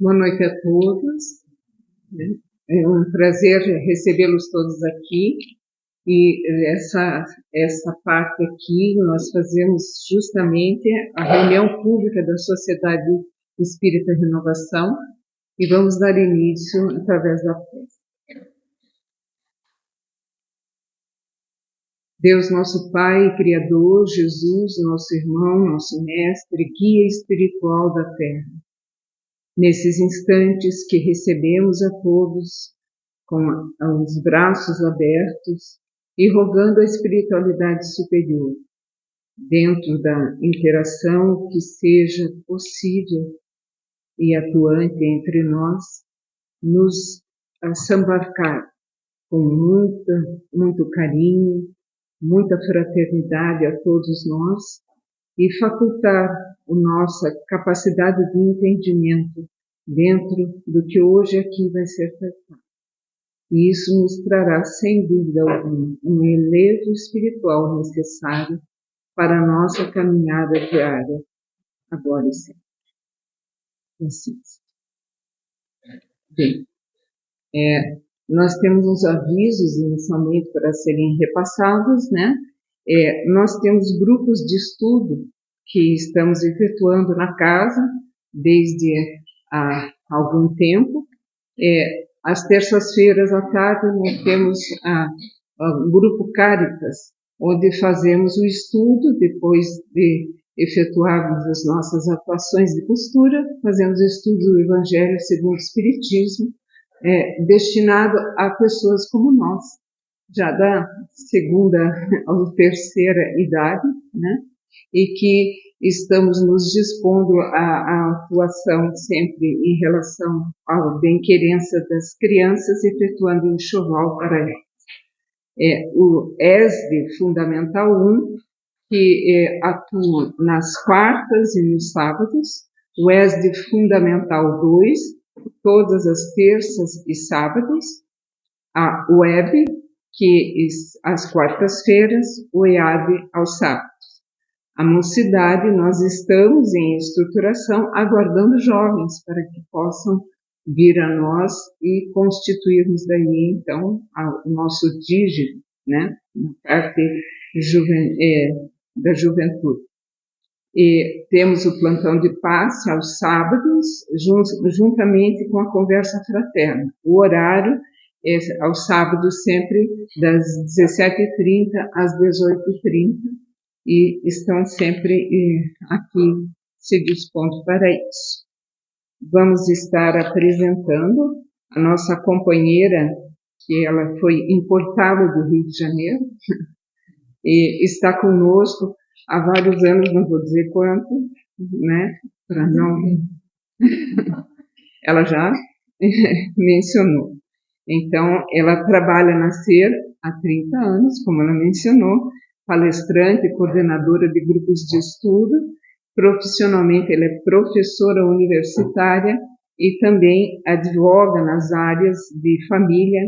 Boa noite a todos. É um prazer recebê-los todos aqui. E essa parte aqui nós fazemos justamente a reunião pública da Sociedade Espírita Renovação e vamos dar início através da festa. Deus, nosso Pai, Criador, Jesus, nosso irmão, nosso mestre, guia espiritual da Terra. Nesses instantes que recebemos a todos com os braços abertos e rogando a espiritualidade superior, dentro da interação que seja possível e atuante entre nós, nos sambarcar com muito carinho, muita fraternidade a todos nós e facultar a nossa capacidade de entendimento dentro do que hoje aqui vai ser tratado. E isso nos trará, sem dúvida alguma, um elevo espiritual necessário para a nossa caminhada diária, agora e sempre. Assim. Bem, nós temos uns avisos inicialmente para serem repassados, né? Nós temos grupos de estudo que estamos efetuando na casa desde há algum tempo. Às terças-feiras à tarde nós temos o grupo Caritas, onde fazemos o estudo, depois de efetuarmos as nossas atuações de costura, fazemos o estudo do Evangelho segundo o Espiritismo, destinado a pessoas como nós, já da segunda ou terceira idade, né? E que estamos nos dispondo à atuação sempre em relação à bem-querença das crianças, efetuando enxoval para elas. O ESD Fundamental 1, que atua nas quartas e nos sábados, o ESD Fundamental 2, todas as terças e sábados, a WEB, que às quartas-feiras, o EAD aos sábados. A mocidade, nós estamos em estruturação, aguardando jovens para que possam vir a nós e constituirmos daí, então, o nosso dígito, né, na parte da juventude. E temos o plantão de passe aos sábados, juntamente com a conversa fraterna. O horário é aos sábados sempre das 17h30 às 18h30 e estão sempre aqui se dispondo para isso. Vamos estar apresentando a nossa companheira, que ela foi importada do Rio de Janeiro e está conosco há vários anos, não vou dizer quanto, né, para não... Ela já mencionou. Então, ela trabalha na SER há 30 anos, como ela mencionou, palestrante e coordenadora de grupos de estudo. Profissionalmente, ela é professora universitária e também advoga nas áreas de família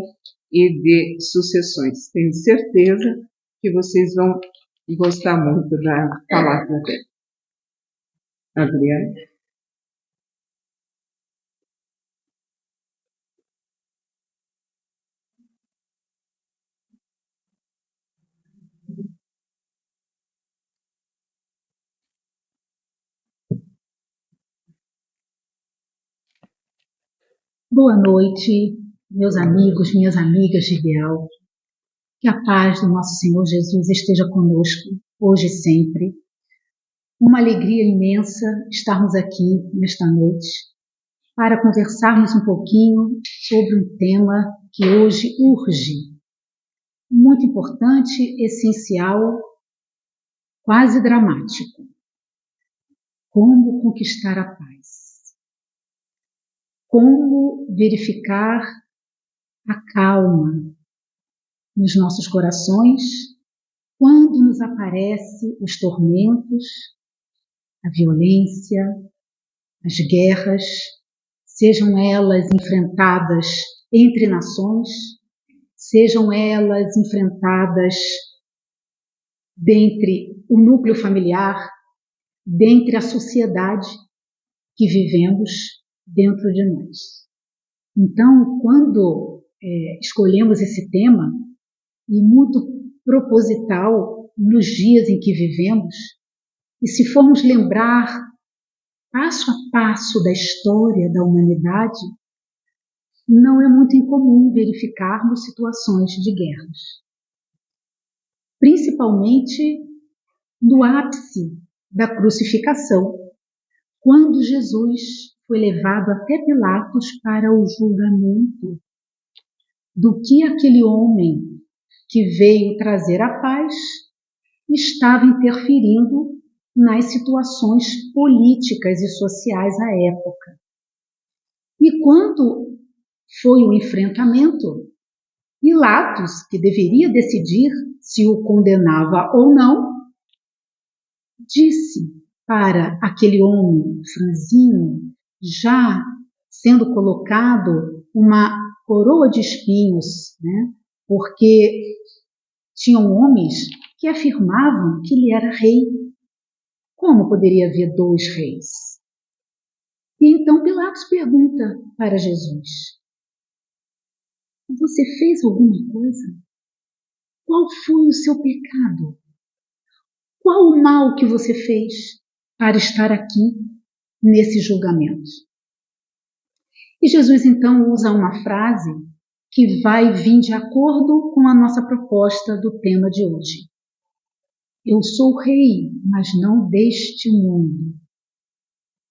e de sucessões. Tenho certeza que vocês vão gostar muito da palavra dela. Adriana. Boa noite, meus amigos, minhas amigas de ideal. Que a paz do nosso Senhor Jesus esteja conosco, hoje e sempre. Uma alegria imensa estarmos aqui nesta noite para conversarmos um pouquinho sobre um tema que hoje urge. Muito importante, essencial, quase dramático. Como conquistar a paz? Como verificar a calma nos nossos corações quando nos aparecem os tormentos, a violência, as guerras, sejam elas enfrentadas entre nações, sejam elas enfrentadas dentre o núcleo familiar, dentre a sociedade que vivemos, dentro de nós. Então, quando escolhemos esse tema, e muito proposital nos dias em que vivemos, e se formos lembrar passo a passo da história da humanidade, não é muito incomum verificarmos situações de guerras. Principalmente no ápice da crucificação, quando Jesus foi levado até Pilatos para o julgamento do que aquele homem que veio trazer a paz estava interferindo nas situações políticas e sociais à época. E quando foi o enfrentamento, Pilatos, que deveria decidir se o condenava ou não, disse para aquele homem franzino, já sendo colocado uma coroa de espinhos, né? Porque tinham homens que afirmavam que ele era rei. Como poderia haver dois reis? E então Pilatos pergunta para Jesus: você fez alguma coisa? Qual foi o seu pecado? Qual o mal que você fez para estar aqui nesse julgamento? E Jesus então usa uma frase que vai vir de acordo com a nossa proposta do tema de hoje. Eu sou rei, mas não deste mundo.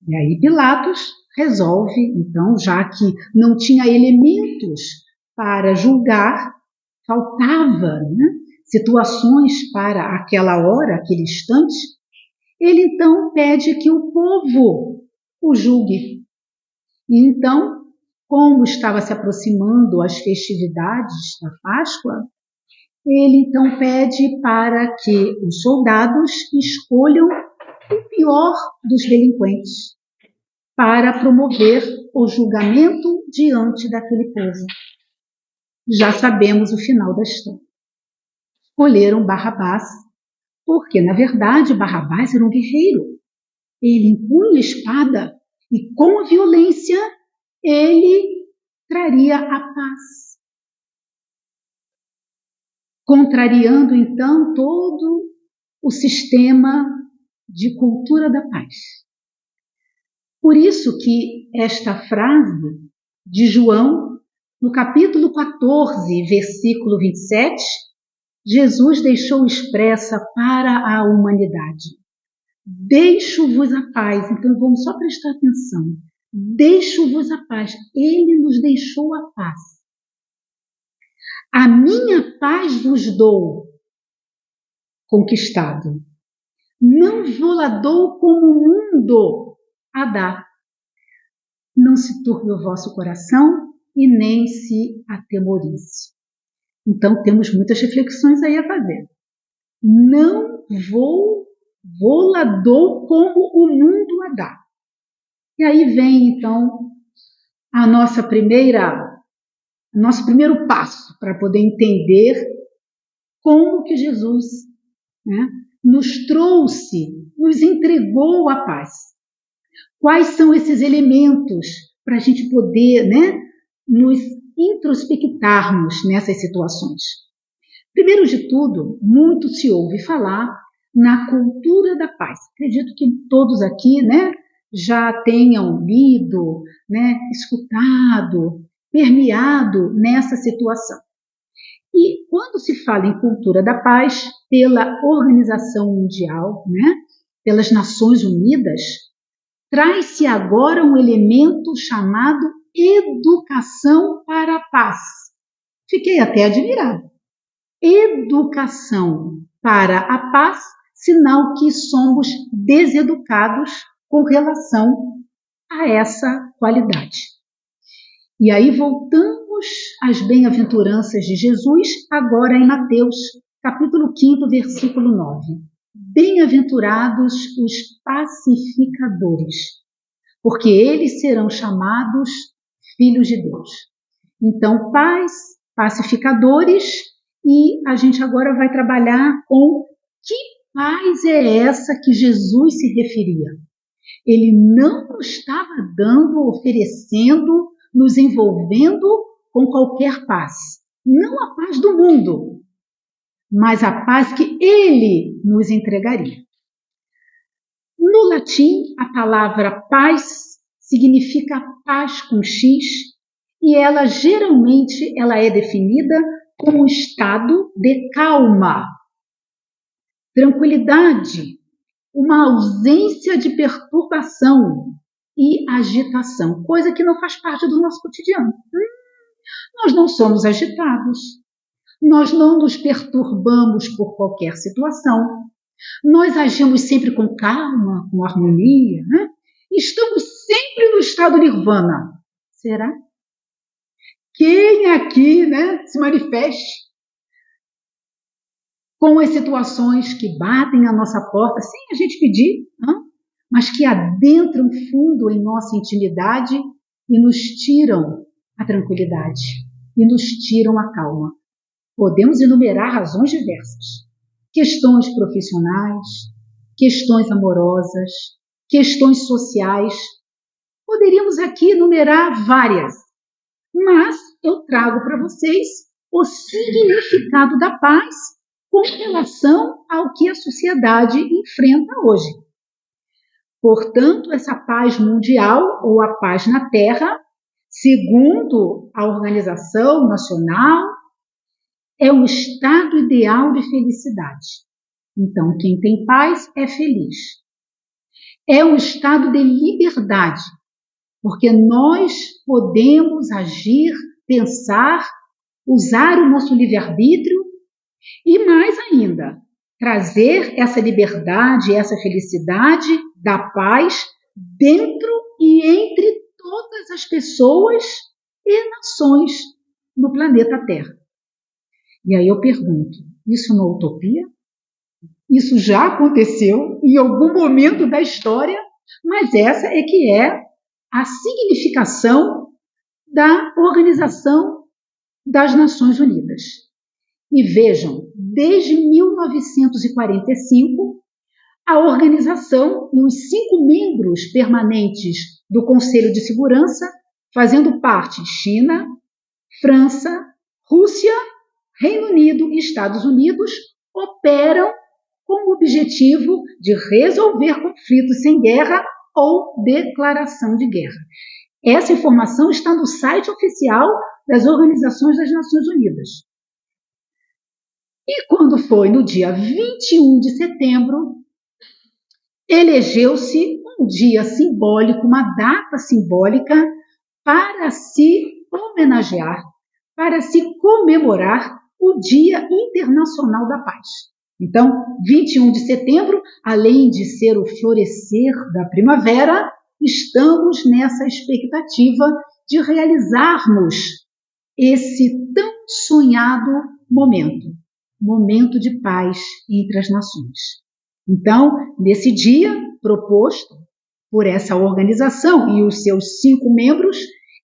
E aí Pilatos resolve, então, já que não tinha elementos para julgar, faltava, situações para aquela hora, aquele instante, ele então pede que o povo o julgue. E então, como estava se aproximando as festividades da Páscoa, ele então pede para que os soldados escolham o pior dos delinquentes para promover o julgamento diante daquele povo. Já sabemos o final da história. Escolheram Barrabás, porque, na verdade, Barrabás era um guerreiro. Ele impunha a espada e, com a violência, ele traria a paz. Contrariando, então, todo o sistema de cultura da paz. Por isso que esta frase de João, no capítulo 14, versículo 27, Jesus deixou expressa para a humanidade: deixo-vos a paz. Então vamos só prestar atenção. Deixo-vos a paz. Ele nos deixou a paz. A minha paz vos dou, conquistado. Não vou-la dou como o mundo a dá. Não se turbe o vosso coração e nem se atemorize. Então temos muitas reflexões aí a fazer. Não vou-la dou como o mundo a dá. E aí vem então nosso primeiro passo para poder entender como que Jesus, nos trouxe, nos entregou a paz. Quais são esses elementos para a gente poder, nos introspectarmos nessas situações? Primeiro de tudo, muito se ouve falar na cultura da paz. Acredito que todos aqui, já tenham lido, escutado, permeado nessa situação. E quando se fala em cultura da paz, pela Organização Mundial, pelas Nações Unidas, traz-se agora um elemento chamado educação para a paz. Fiquei até admirada. Educação para a paz, sinal que somos deseducados com relação a essa qualidade. E aí voltamos às bem-aventuranças de Jesus, agora em Mateus, capítulo 5, versículo 9. Bem-aventurados os pacificadores, porque eles serão chamados filhos de Deus. Então, pais, pacificadores, e a gente agora vai trabalhar com que paz é essa que Jesus se referia. Ele não nos estava dando, oferecendo, nos envolvendo com qualquer paz. Não a paz do mundo, mas a paz que ele nos entregaria. No latim, a palavra paz significa paz com X e ela geralmente é definida como um estado de calma, tranquilidade, uma ausência de perturbação e agitação, coisa que não faz parte do nosso cotidiano. Nós não somos agitados, nós não nos perturbamos por qualquer situação, nós agimos sempre com calma, com harmonia, né? Estamos sempre no estado nirvana. Será? Quem aqui, né, se manifeste com as situações que batem à nossa porta sem a gente pedir, mas que adentram fundo em nossa intimidade e nos tiram a tranquilidade e nos tiram a calma. Podemos enumerar razões diversas. Questões profissionais, questões amorosas, questões sociais. Poderíamos aqui enumerar várias, mas eu trago para vocês o significado da paz com relação ao que a sociedade enfrenta hoje. Portanto, essa paz mundial ou a paz na Terra, segundo a Organização Nacional, é um estado ideal de felicidade. Então, quem tem paz é feliz. É um estado de liberdade, porque nós podemos agir, pensar, usar o nosso livre-arbítrio e, mais ainda, trazer essa liberdade, essa felicidade da paz dentro e entre todas as pessoas e nações no planeta Terra. E aí eu pergunto, isso não é utopia? Isso já aconteceu em algum momento da história, mas essa é que é a significação da Organização das Nações Unidas. E vejam, desde 1945, a organização e os 5 membros permanentes do Conselho de Segurança, fazendo parte China, França, Rússia, Reino Unido e Estados Unidos, operam com o objetivo de resolver conflitos sem guerra ou declaração de guerra. Essa informação está no site oficial das Organizações das Nações Unidas. E quando foi no dia 21 de setembro, elegeu-se um dia simbólico, uma data simbólica para se homenagear, para se comemorar o Dia Internacional da Paz. Então, 21 de setembro, além de ser o florescer da primavera, estamos nessa expectativa de realizarmos esse tão sonhado momento de paz entre as nações. Então, nesse dia proposto por essa organização e os seus 5 membros,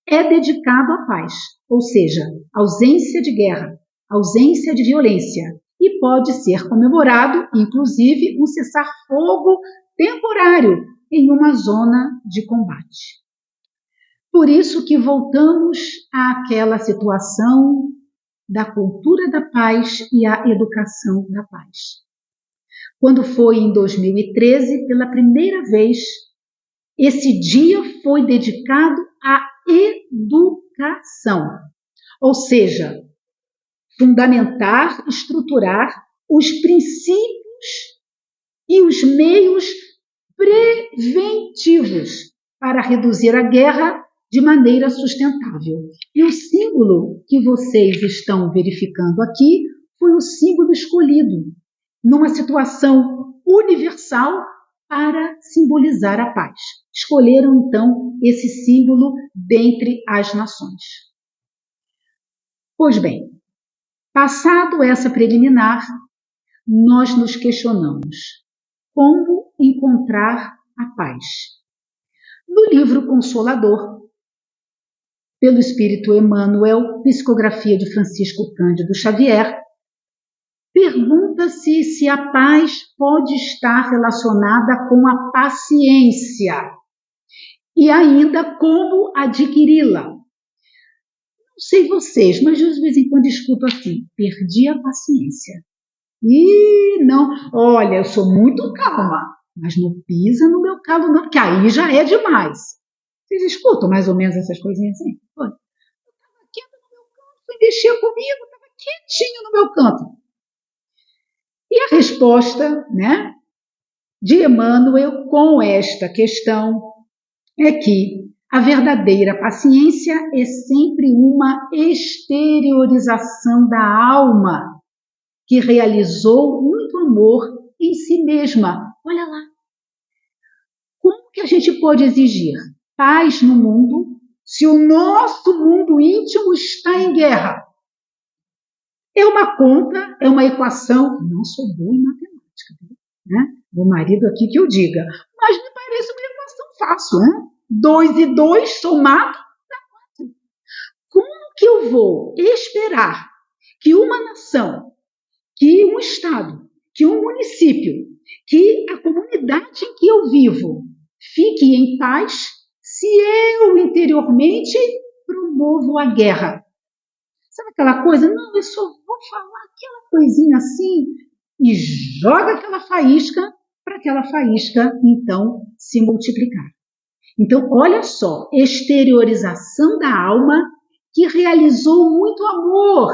é dedicado à paz, ou seja, ausência de guerra, ausência de violência, e pode ser comemorado, inclusive, um cessar-fogo temporário em uma zona de combate. Por isso que voltamos àquela situação da cultura da paz e a educação da paz. Quando foi em 2013, pela primeira vez, esse dia foi dedicado à educação, ou seja, fundamentar, estruturar os princípios e os meios preventivos para reduzir a guerra de maneira sustentável. E o símbolo que vocês estão verificando aqui foi o símbolo escolhido numa situação universal para simbolizar a paz. Escolheram, então, esse símbolo dentre as nações. Pois bem, passado essa preliminar, nós nos questionamos como encontrar a paz. No livro Consolador, pelo Espírito Emmanuel, psicografia de Francisco Cândido Xavier, pergunta-se se a paz pode estar relacionada com a paciência e ainda como adquiri-la. Não sei vocês, mas eu de vez em quando escuto assim, perdi a paciência. E não, olha, eu sou muito calma, mas não pisa no meu calo não, porque aí já é demais. Vocês escutam mais ou menos essas coisinhas assim? Eu estava quieto no meu canto, foi mexer comigo, estava quietinho no meu canto. E a resposta, né, de Emmanuel com esta questão é que a verdadeira paciência é sempre uma exteriorização da alma que realizou muito amor em si mesma. Olha lá. Como que a gente pode exigir paz no mundo se o nosso mundo íntimo está em guerra? É uma conta, é uma equação. Não sou boa em matemática, né? Meu marido aqui que eu diga. Mas me parece uma equação fácil, né? 2 e 2 somado dá 4. Como que eu vou esperar que uma nação, que um estado, que um município, que a comunidade em que eu vivo fique em paz se eu interiormente promovo a guerra? Sabe aquela coisa? Não, eu só vou falar aquela coisinha assim e joga aquela faísca para aquela faísca, então, se multiplicar. Então, olha só, exteriorização da alma que realizou muito amor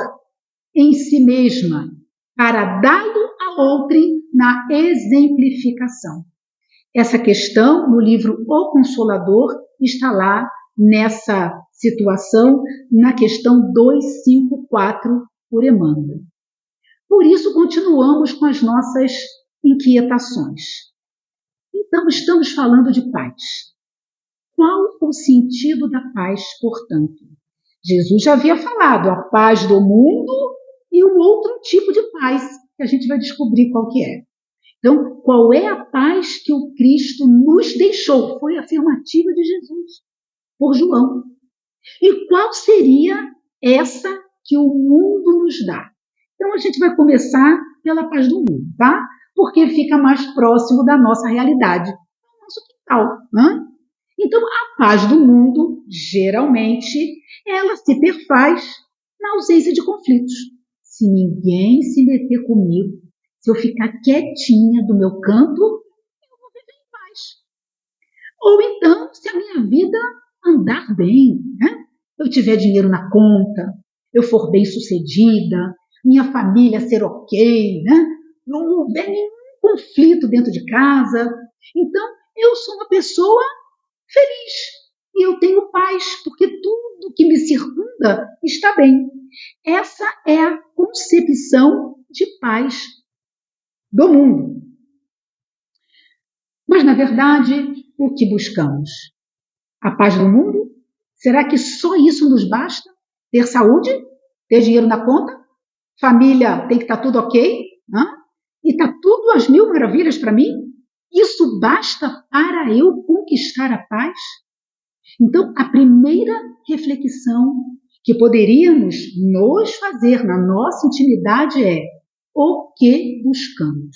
em si mesma para dá-lo a outrem na exemplificação. Essa questão, no livro O Consolador, está lá nessa situação, na questão 254, por Emmanuel. Por isso, continuamos com as nossas inquietações. Então, estamos falando de paz. Qual o sentido da paz, portanto? Jesus já havia falado a paz do mundo e um outro tipo de paz, que a gente vai descobrir qual que é. Então, qual é a paz que o Cristo nos deixou? Foi a afirmativa de Jesus, por João. E qual seria essa que o mundo nos dá? Então, a gente vai começar pela paz do mundo, tá? Porque fica mais próximo da nossa realidade, do nosso quintal, né? Então, a paz do mundo, geralmente, ela se perfaz na ausência de conflitos. Se ninguém se meter comigo, se eu ficar quietinha do meu canto, eu vou viver em paz. Ou então, se a minha vida andar bem, né? Eu tiver dinheiro na conta, eu for bem sucedida, minha família ser ok, né? Não houver nenhum conflito dentro de casa. Então, eu sou uma pessoa feliz e eu tenho paz, porque tudo que me circunda está bem. Essa é a concepção de paz do mundo. Mas, na verdade, o que buscamos? A paz do mundo? Será que só isso nos basta? Ter saúde? Ter dinheiro na conta? Família tem que estar tudo ok? Né? E está tudo às mil maravilhas para mim? Isso basta para eu conquistar a paz? Então, a primeira reflexão que poderíamos nos fazer na nossa intimidade é: o que buscamos?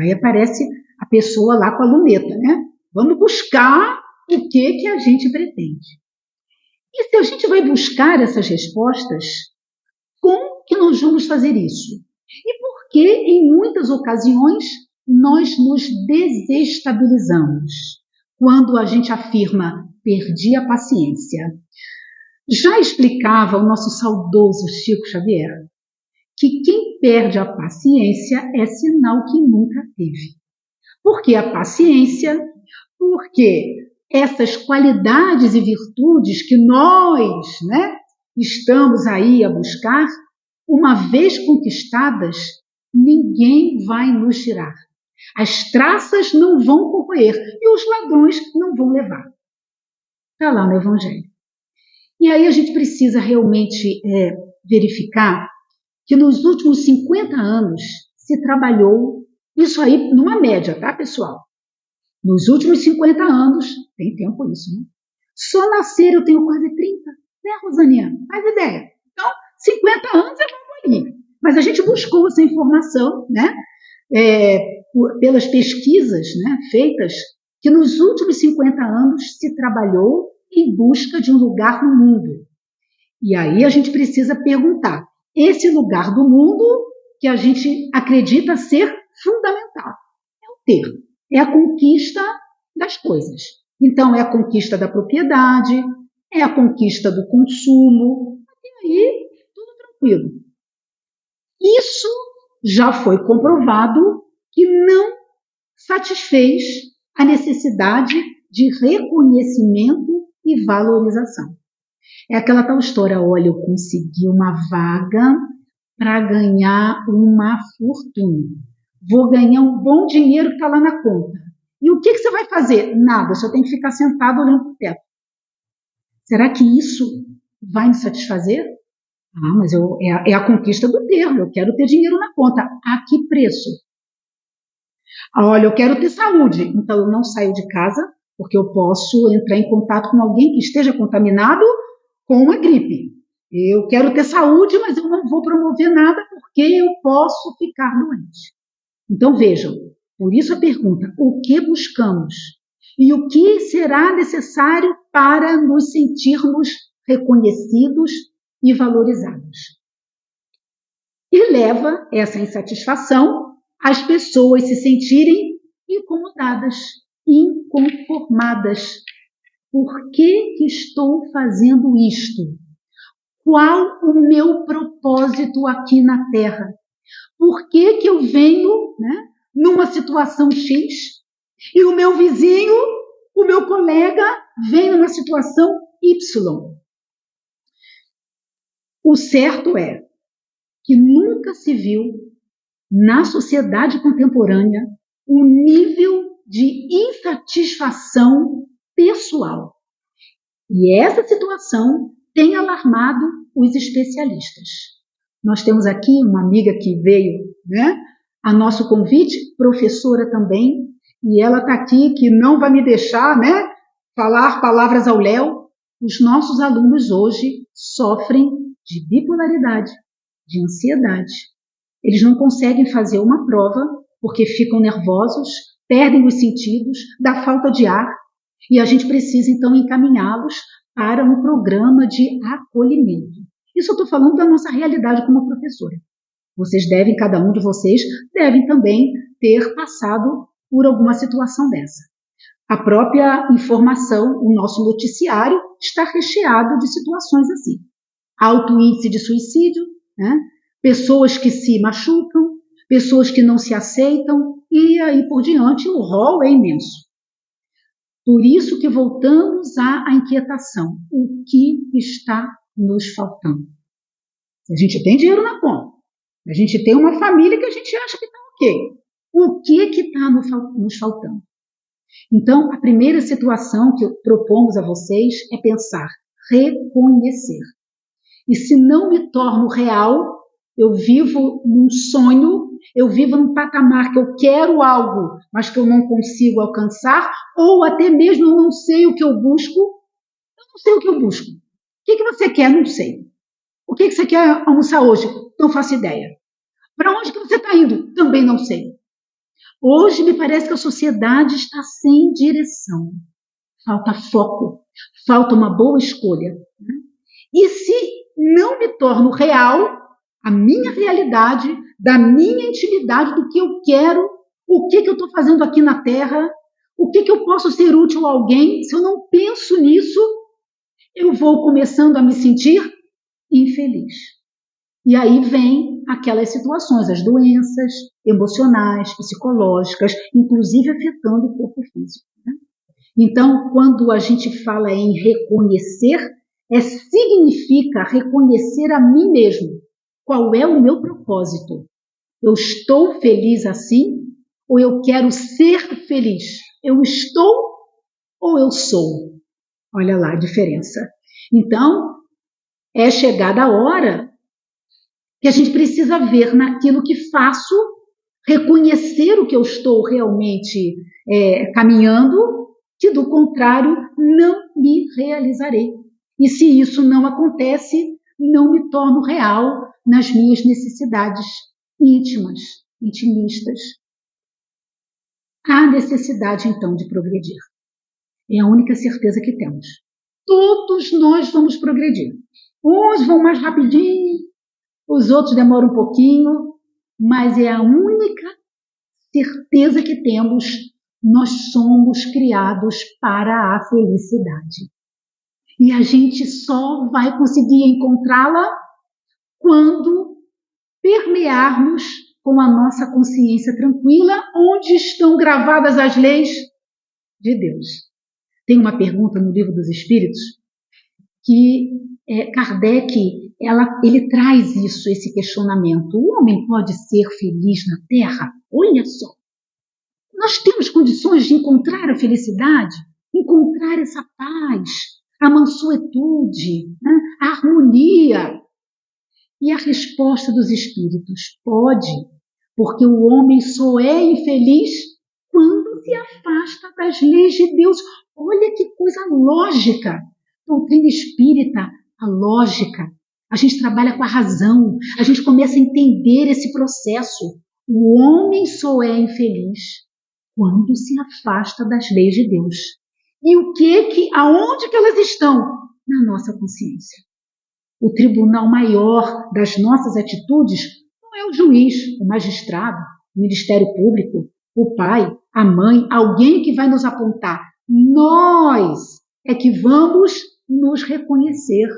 Aí aparece a pessoa lá com a luneta, né? Vamos buscar o que a gente pretende. E se a gente vai buscar essas respostas, como que nós vamos fazer isso? E por que, em muitas ocasiões, nós nos desestabilizamos quando a gente afirma: perdi a paciência? Já explicava o nosso saudoso Chico Xavier que quem perde a paciência é sinal que nunca teve. Por que a paciência? Porque essas qualidades e virtudes que nós, né, estamos aí a buscar, uma vez conquistadas, ninguém vai nos tirar. As traças não vão corroer e os ladrões não vão levar. Está lá no Evangelho. E aí a gente precisa realmente verificar que nos últimos 50 anos se trabalhou, isso aí numa média, tá, pessoal? Nos últimos 50 anos, tem tempo isso, né? Só nascer eu tenho quase 30, né, Rosaninha? Faz ideia. Então, 50 anos é uma bolinha. Mas a gente buscou essa informação, né, pelas pesquisas, né, feitas, que nos últimos 50 anos se trabalhou em busca de um lugar no mundo. E aí a gente precisa perguntar, esse lugar do mundo que a gente acredita ser fundamental é o ter, é a conquista das coisas. Então, é a conquista da propriedade, é a conquista do consumo, e aí tudo tranquilo. Isso já foi comprovado que não satisfez a necessidade de reconhecimento e valorização. É aquela tal história, olha, eu consegui uma vaga para ganhar uma fortuna. Vou ganhar um bom dinheiro que está lá na conta. E o que você vai fazer? Nada, só tem que ficar sentado olhando para o teto. Será que isso vai me satisfazer? Ah, mas é a conquista do ter, eu quero ter dinheiro na conta. A que preço? Olha, eu quero ter saúde, então eu não saio de casa, porque eu posso entrar em contato com alguém que esteja contaminado com uma gripe. Eu quero ter saúde, mas eu não vou promover nada porque eu posso ficar doente. Então vejam, por isso a pergunta, o que buscamos? E o que será necessário para nos sentirmos reconhecidos e valorizados? E leva essa insatisfação às pessoas se sentirem incomodadas, inconformadas. Por que estou fazendo isto? Qual o meu propósito aqui na Terra? Por que eu venho, né, numa situação X e o meu vizinho, o meu colega, vem numa situação Y? O certo é que nunca se viu na sociedade contemporânea um nível de insatisfação pessoal. E essa situação tem alarmado os especialistas. Nós temos aqui uma amiga que veio, né, a nosso convite, professora também, e ela está aqui que não vai me deixar, né, falar palavras ao léu. Os nossos alunos hoje sofrem de bipolaridade, de ansiedade. Eles não conseguem fazer uma prova porque ficam nervosos, perdem os sentidos, dá falta de ar, e a gente precisa então encaminhá-los para um programa de acolhimento. Isso eu estou falando da nossa realidade como professora. Vocês devem, cada um de vocês, devem também ter passado por alguma situação dessa. A própria informação, o nosso noticiário, está recheado de situações assim. Alto índice de suicídio, né? Pessoas que se machucam, pessoas que não se aceitam, e aí por diante o rol é imenso. Por isso que voltamos à inquietação. O que está nos faltando? A gente tem dinheiro na conta, a gente tem uma família que a gente acha que está ok. O que está nos faltando? Então, a primeira situação que propomos a vocês é pensar, reconhecer. E se não me torno real, eu vivo num sonho, eu vivo num patamar que eu quero algo, mas que eu não consigo alcançar, ou até mesmo eu não sei o que eu busco. Eu não sei o que eu busco. O que você quer? Não sei. O que você quer almoçar hoje? Não faço ideia. Para onde que você está indo? Também não sei. Hoje me parece que a sociedade está sem direção. Falta foco, falta uma boa escolha. E se não me torno real, a minha realidade, da minha intimidade, do que eu quero, o que eu estou fazendo aqui na Terra, o que eu posso ser útil a alguém, se eu não penso nisso, eu vou começando a me sentir infeliz. E aí vem aquelas situações, as doenças emocionais, psicológicas, inclusive afetando o corpo físico. Né? Então, quando a gente fala em reconhecer, significa reconhecer a mim mesmo. Qual é o meu propósito? Eu estou feliz assim? Ou eu quero ser feliz? Eu estou ou eu sou? Olha lá a diferença. Então, é chegada a hora que a gente precisa ver naquilo que faço, reconhecer o que eu estou realmente caminhando, que do contrário não me realizarei. E se isso não acontece, não me torno real, nas minhas necessidades íntimas, intimistas. Há necessidade, então, de progredir. É a única certeza que temos. Todos nós vamos progredir. Uns vão mais rapidinho, os outros demoram um pouquinho, mas é a única certeza que temos. Nós somos criados para a felicidade. E a gente só vai conseguir encontrá-la quando permearmos com a nossa consciência tranquila, onde estão gravadas as leis de Deus. Tem uma pergunta no Livro dos Espíritos que Kardec, ele traz isso, esse questionamento. O homem pode ser feliz na Terra? Olha só. Nós temos condições de encontrar a felicidade, encontrar essa paz, a mansuetude, né? A harmonia. E a resposta dos Espíritos: pode, porque o homem só é infeliz quando se afasta das leis de Deus. Olha que coisa lógica. Doutrina espírita, a lógica. A gente trabalha com a razão, a gente começa a entender esse processo. O homem só é infeliz quando se afasta das leis de Deus. E aonde que elas estão? Na nossa consciência. O tribunal maior das nossas atitudes não é o juiz, o magistrado, o Ministério Público, o pai, a mãe, alguém que vai nos apontar. Nós é que vamos nos reconhecer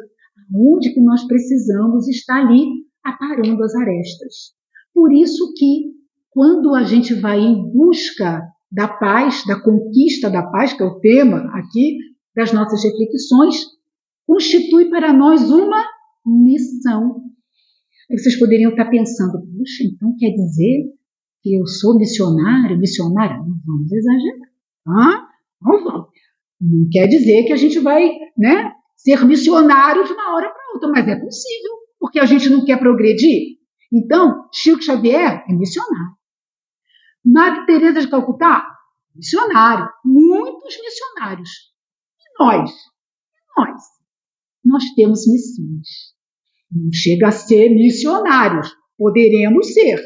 onde que nós precisamos estar ali aparando as arestas. Por isso que quando a gente vai em busca da paz, da conquista da paz, que é o tema aqui das nossas reflexões, constitui para nós uma missão. Aí vocês poderiam estar pensando: puxa, então quer dizer que eu sou missionário, missionária? Não vamos exagerar. Não vamos. Não quer dizer que a gente vai, ser missionário de uma hora para outra, mas é possível, porque a gente não quer progredir. Então, Chico Xavier é missionário. Madre Teresa de Calcutá, missionário. Muitos missionários. E nós? Nós temos missões. Não chega a ser missionários. Poderemos ser,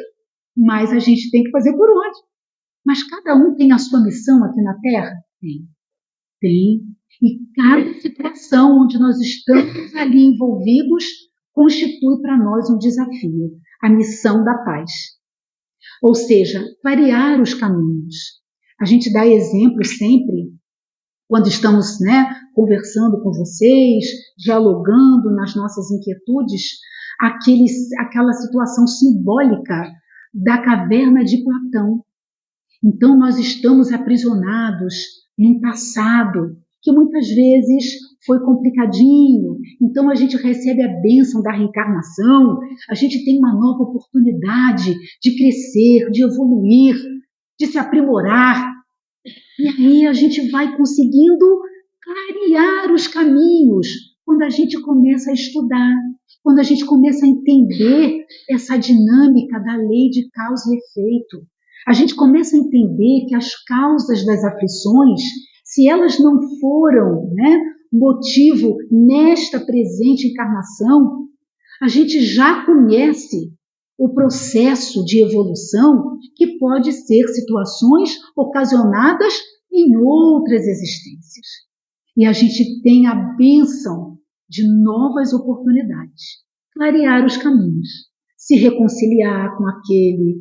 mas a gente tem que fazer por onde? Mas cada um tem a sua missão aqui na Terra? Tem. E cada situação onde nós estamos ali envolvidos constitui para nós um desafio, a missão da paz. Ou seja, variar os caminhos. A gente dá exemplo sempre, quando estamos conversando com vocês, dialogando nas nossas inquietudes, aquela situação simbólica da caverna de Platão. Então, nós estamos aprisionados num passado que muitas vezes foi complicadinho. Então, a gente recebe a bênção da reencarnação, a gente tem uma nova oportunidade de crescer, de evoluir, de se aprimorar. E aí a gente vai conseguindo clarear os caminhos quando a gente começa a estudar, quando a gente começa a entender essa dinâmica da lei de causa e efeito. A gente começa a entender que as causas das aflições, se elas não foram motivo nesta presente encarnação, a gente já conhece o processo de evolução que pode ser situações ocasionadas em outras existências. E a gente tem a bênção de novas oportunidades, clarear os caminhos, se reconciliar com aquele,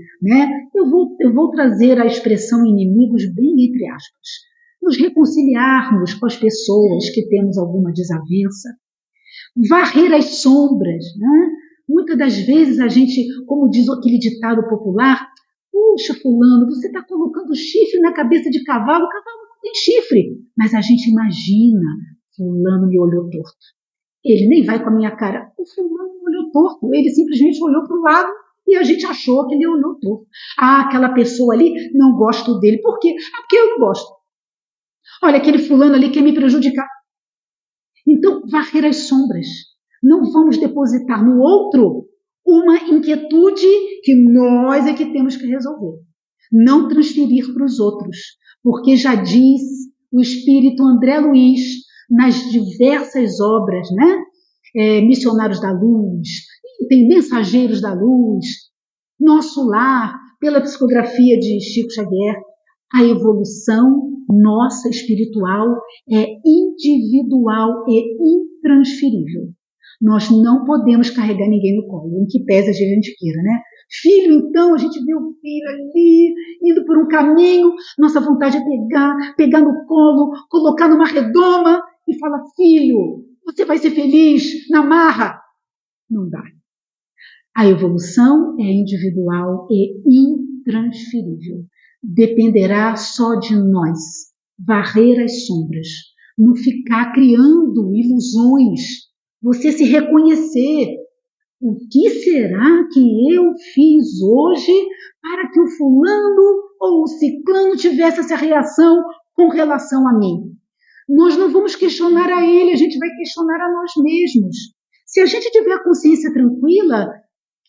Eu vou trazer a expressão inimigos bem entre aspas. Nos reconciliarmos com as pessoas que temos alguma desavença, varrer as sombras, Muitas das vezes a gente, como diz aquele ditado popular, puxa, fulano, você está colocando chifre na cabeça de cavalo, o cavalo não tem chifre. Mas a gente imagina, fulano me olhou torto. Ele nem vai com a minha cara, o fulano me olhou torto, ele simplesmente olhou para o lado e a gente achou que ele olhou torto. Aquela pessoa ali, não gosto dele. Por quê? Porque eu não gosto. Olha, aquele fulano ali quer me prejudicar. Então, varrer as sombras. Não vamos depositar no outro uma inquietude que nós é que temos que resolver. Não transferir para os outros, porque já diz o espírito André Luiz nas diversas obras, Missionários da Luz tem Mensageiros da Luz, Nosso Lar, pela psicografia de Chico Xavier. A evolução nossa espiritual é individual e intransferível. Nós não podemos carregar ninguém no colo, em que pese a gente queira, né? Filho, então, a gente vê o filho ali, indo por um caminho, nossa vontade é pegar no colo, colocar numa redoma e falar, filho, você vai ser feliz na marra. Não dá. A evolução é individual e intransferível. Dependerá só de nós varrer as sombras, não ficar criando ilusões, você se reconhecer. O que será que eu fiz hoje para que o fulano ou o ciclano tivesse essa reação com relação a mim? Nós não vamos questionar a ele, a gente vai questionar a nós mesmos. Se a gente tiver a consciência tranquila,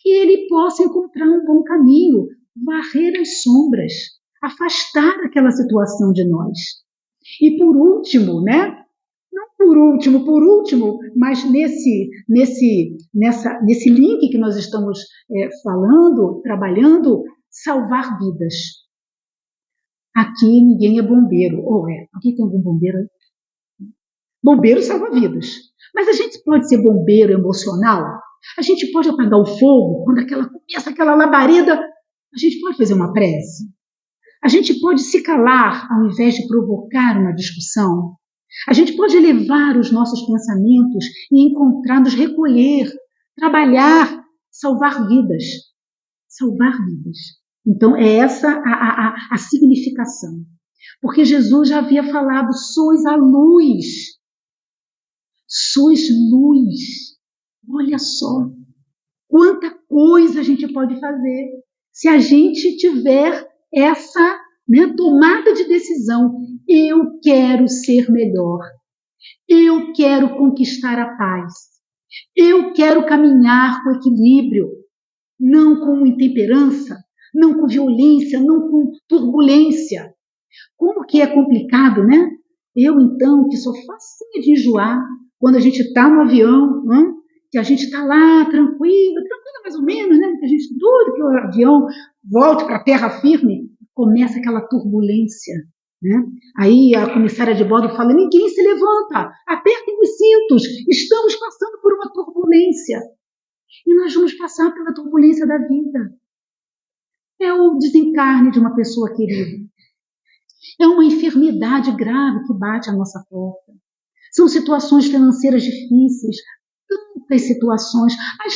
que ele possa encontrar um bom caminho, varrer as sombras, afastar aquela situação de nós. E por último, né? Não por último, mas nesse link que nós estamos falando, trabalhando, salvar vidas. Aqui ninguém é bombeiro. Ou aqui tem algum bombeiro? Bombeiro salva vidas. Mas a gente pode ser bombeiro emocional? A gente pode apagar o fogo quando começa aquela labareda? A gente pode fazer uma prece? A gente pode se calar ao invés de provocar uma discussão? A gente pode elevar os nossos pensamentos e encontrar, nos recolher, trabalhar, salvar vidas. Salvar vidas. Então, é essa a significação. Porque Jesus já havia falado, sois a luz. Sois luz. Olha só, quanta coisa a gente pode fazer se a gente tiver essa tomada de decisão. Eu quero ser melhor. Eu quero conquistar a paz. Eu quero caminhar com equilíbrio, não com intemperança, não com violência, não com turbulência. Como que é complicado, né? Eu, então, que sou facinha de enjoar, quando a gente está no avião, que a gente está lá tranquila mais ou menos, né? Que a gente doido que o avião volte para a terra firme, começa aquela turbulência, né? Aí a comissária de bordo fala, ninguém se levanta, apertem os cintos, estamos passando por uma turbulência. E nós vamos passar pela turbulência da vida. É o desencarne de uma pessoa querida. É uma enfermidade grave que bate à nossa porta. São situações financeiras difíceis, tantas situações, as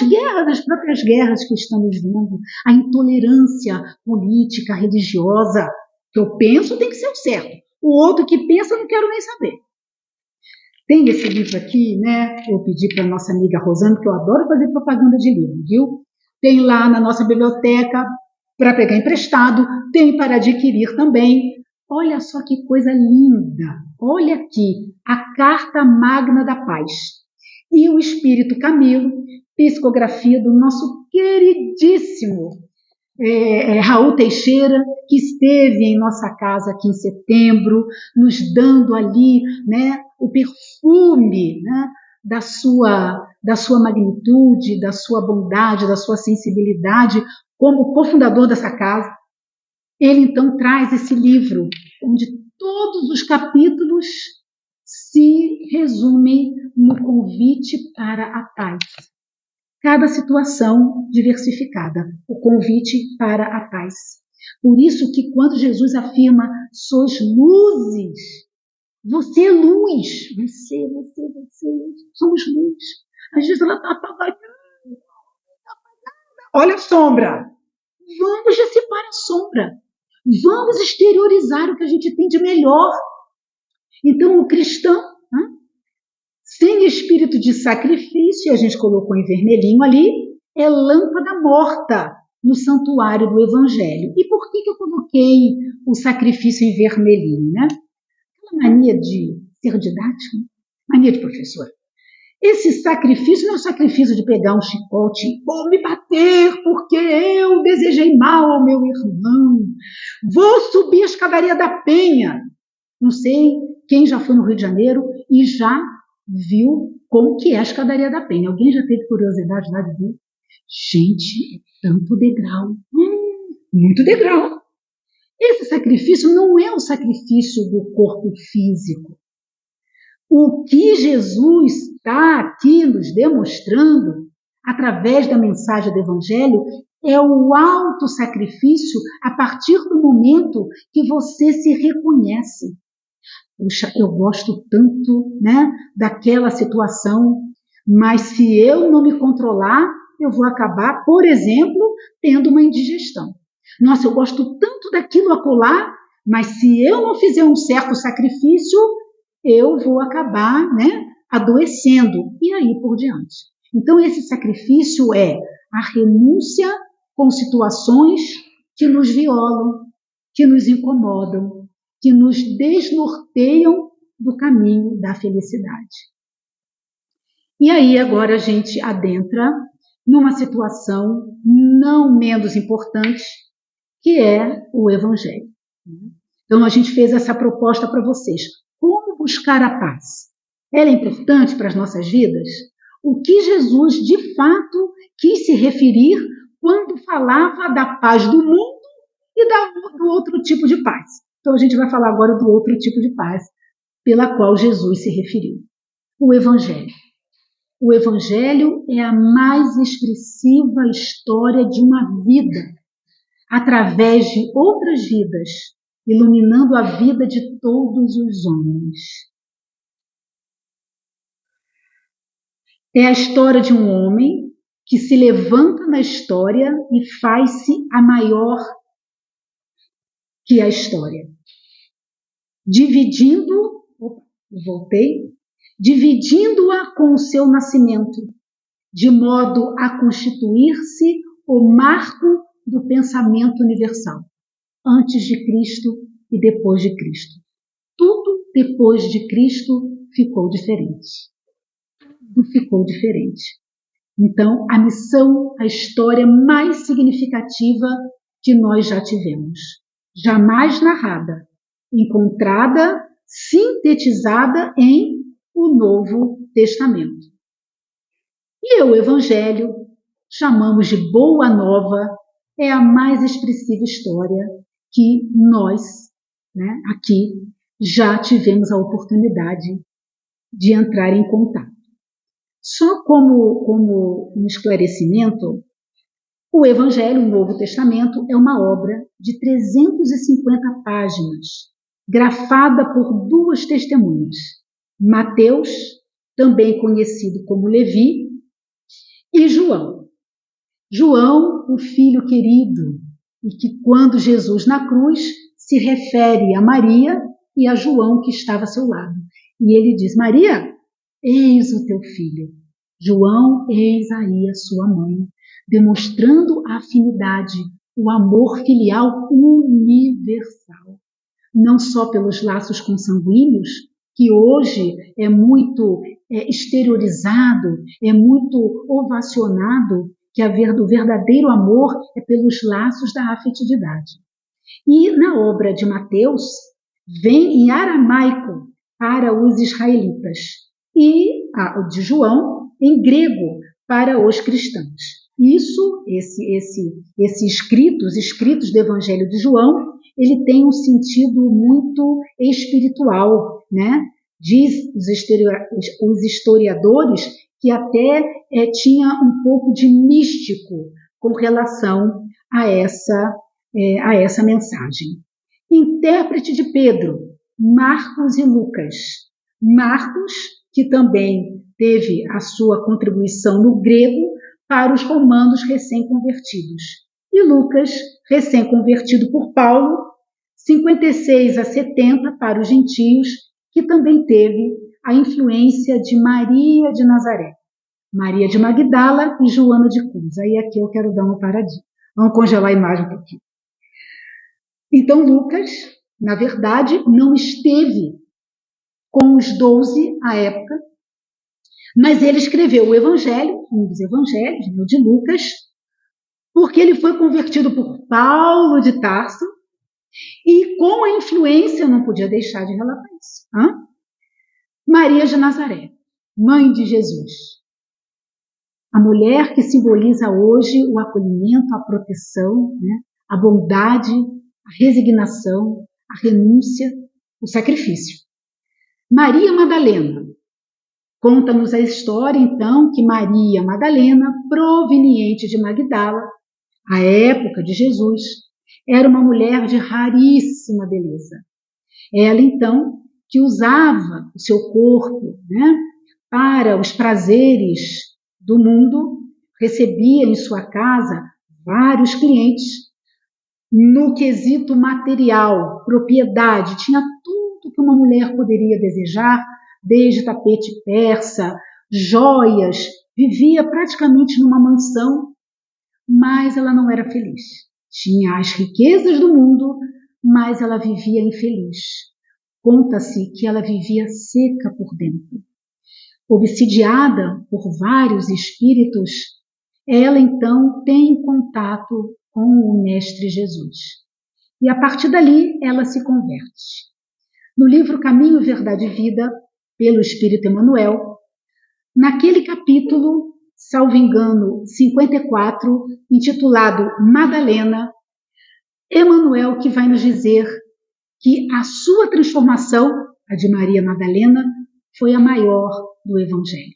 próprias guerras que estamos vendo, a intolerância política, religiosa, que eu penso tem que ser o certo. O outro que pensa, eu não quero nem saber. Tem esse livro aqui, né? Eu pedi para a nossa amiga Rosana, que eu adoro fazer propaganda de livro, viu? Tem lá na nossa biblioteca para pegar emprestado, tem para adquirir também. Olha só que coisa linda. Olha aqui, a Carta Magna da Paz. E o Espírito Camilo, psicografia do nosso queridíssimo Raul Teixeira, que esteve em nossa casa aqui em setembro, nos dando ali, né, o perfume, né, da sua magnitude, da sua bondade, da sua sensibilidade, como cofundador dessa casa. Ele então traz esse livro, onde todos os capítulos se resumem no convite para a paz. Cada situação diversificada, o convite para a paz. Por isso que quando Jesus afirma, sois luzes, você é luz, você, somos luz. Às vezes ela está apagada. Olha a sombra. Vamos dissipar a sombra. Vamos exteriorizar o que a gente tem de melhor. Então, o cristão, sem espírito de sacrifício, a gente colocou em vermelhinho ali, é lâmpada morta no santuário do Evangelho. E por que eu coloquei o sacrifício em vermelhinho, né? Aquela mania de ser didático, mania de professor. Esse sacrifício não é o sacrifício de pegar um chicote ou me bater porque eu desejei mal ao meu irmão. Vou subir a escadaria da Penha. Não sei quem já foi no Rio de Janeiro e já viu como que é a escadaria da Penha. Alguém já teve curiosidade lá de ver? Gente, é tanto degrau. Muito degrau. Esse sacrifício não é o sacrifício do corpo físico. O que Jesus está aqui nos demonstrando, através da mensagem do Evangelho, é o autossacrifício a partir do momento que você se reconhece. Puxa, eu gosto tanto, né, daquela situação, mas se eu não me controlar, eu vou acabar, por exemplo, tendo uma indigestão. Nossa, eu gosto tanto daquilo acolá, mas se eu não fizer um certo sacrifício, eu vou acabar, né, adoecendo, e aí por diante. Então, esse sacrifício é a renúncia com situações que nos violam, que nos incomodam, que nos desnorteiam do caminho da felicidade. E aí agora a gente adentra numa situação não menos importante, que é o Evangelho. Então a gente fez essa proposta para vocês. Como buscar a paz? Ela é importante para as nossas vidas? O que Jesus de fato quis se referir quando falava da paz do mundo e do outro tipo de paz? Então a gente vai falar agora do outro tipo de paz pela qual Jesus se referiu. O Evangelho. O Evangelho é a mais expressiva história de uma vida, através de outras vidas, iluminando a vida de todos os homens. É a história de um homem que se levanta na história e faz-se a maior que a história. Dividindo-a com o seu nascimento, de modo a constituir-se o marco do pensamento universal, antes de Cristo e depois de Cristo. Tudo depois de Cristo ficou diferente. Tudo ficou diferente. Então, a missão, a história mais significativa que nós já tivemos, jamais narrada, encontrada, sintetizada em o Novo Testamento. E o Evangelho, chamamos de Boa Nova, é a mais expressiva história que nós, né, aqui, já tivemos a oportunidade de entrar em contato. Só como um esclarecimento, o Evangelho, o Novo Testamento, é uma obra de 350 páginas, grafada por duas testemunhas, Mateus, também conhecido como Levi, e João. João, o filho querido, e que quando Jesus na cruz se refere a Maria e a João que estava a seu lado. E ele diz: Maria, eis o teu filho. João, eis aí a sua mãe, demonstrando a afinidade, o amor filial universal. Não só pelos laços consanguíneos, que hoje é muito exteriorizado, é muito ovacionado, que o verdadeiro amor é pelos laços da afetividade. E na obra de Mateus, vem em aramaico para os israelitas e a de João em grego para os cristãos. Esses escritos, os escritos do Evangelho de João, ele tem um sentido muito espiritual, né? Diz os historiadores que até tinha um pouco de místico com relação a essa mensagem. Intérprete de Pedro, Marcos e Lucas. Marcos, que também teve a sua contribuição no grego para os romanos recém-convertidos. E Lucas, recém-convertido por Paulo, 56 a 70 para os gentios, que também teve a influência de Maria de Nazaré, Maria de Magdala e Joana de Cruz. Aí aqui eu quero dar uma paradinha. Vamos congelar a imagem um pouquinho. Então Lucas, na verdade, não esteve com os 12 à época, mas ele escreveu o Evangelho, um dos Evangelhos, o de Lucas, porque ele foi convertido por Paulo de Tarso, e com a influência, eu não podia deixar de relatar isso, Maria de Nazaré, mãe de Jesus. A mulher que simboliza hoje o acolhimento, a proteção, né? A bondade, a resignação, a renúncia, o sacrifício. Maria Madalena. Conta-nos a história, então, que Maria Madalena, proveniente de Magdala, à época de Jesus, era uma mulher de raríssima beleza. Ela, então, que usava o seu corpo, né, para os prazeres do mundo, recebia em sua casa vários clientes. No quesito material, propriedade, tinha tudo que uma mulher poderia desejar, desde tapete persa, joias, vivia praticamente numa mansão, mas ela não era feliz. Tinha as riquezas do mundo, mas ela vivia infeliz. Conta-se que ela vivia seca por dentro. Obsidiada por vários espíritos, ela então tem contato com o Mestre Jesus. E a partir dali ela se converte. No livro Caminho, Verdade e Vida, pelo Espírito Emmanuel, naquele capítulo, salvo engano, 54, intitulado Madalena, Emmanuel que vai nos dizer que a sua transformação, a de Maria Madalena, foi a maior do Evangelho.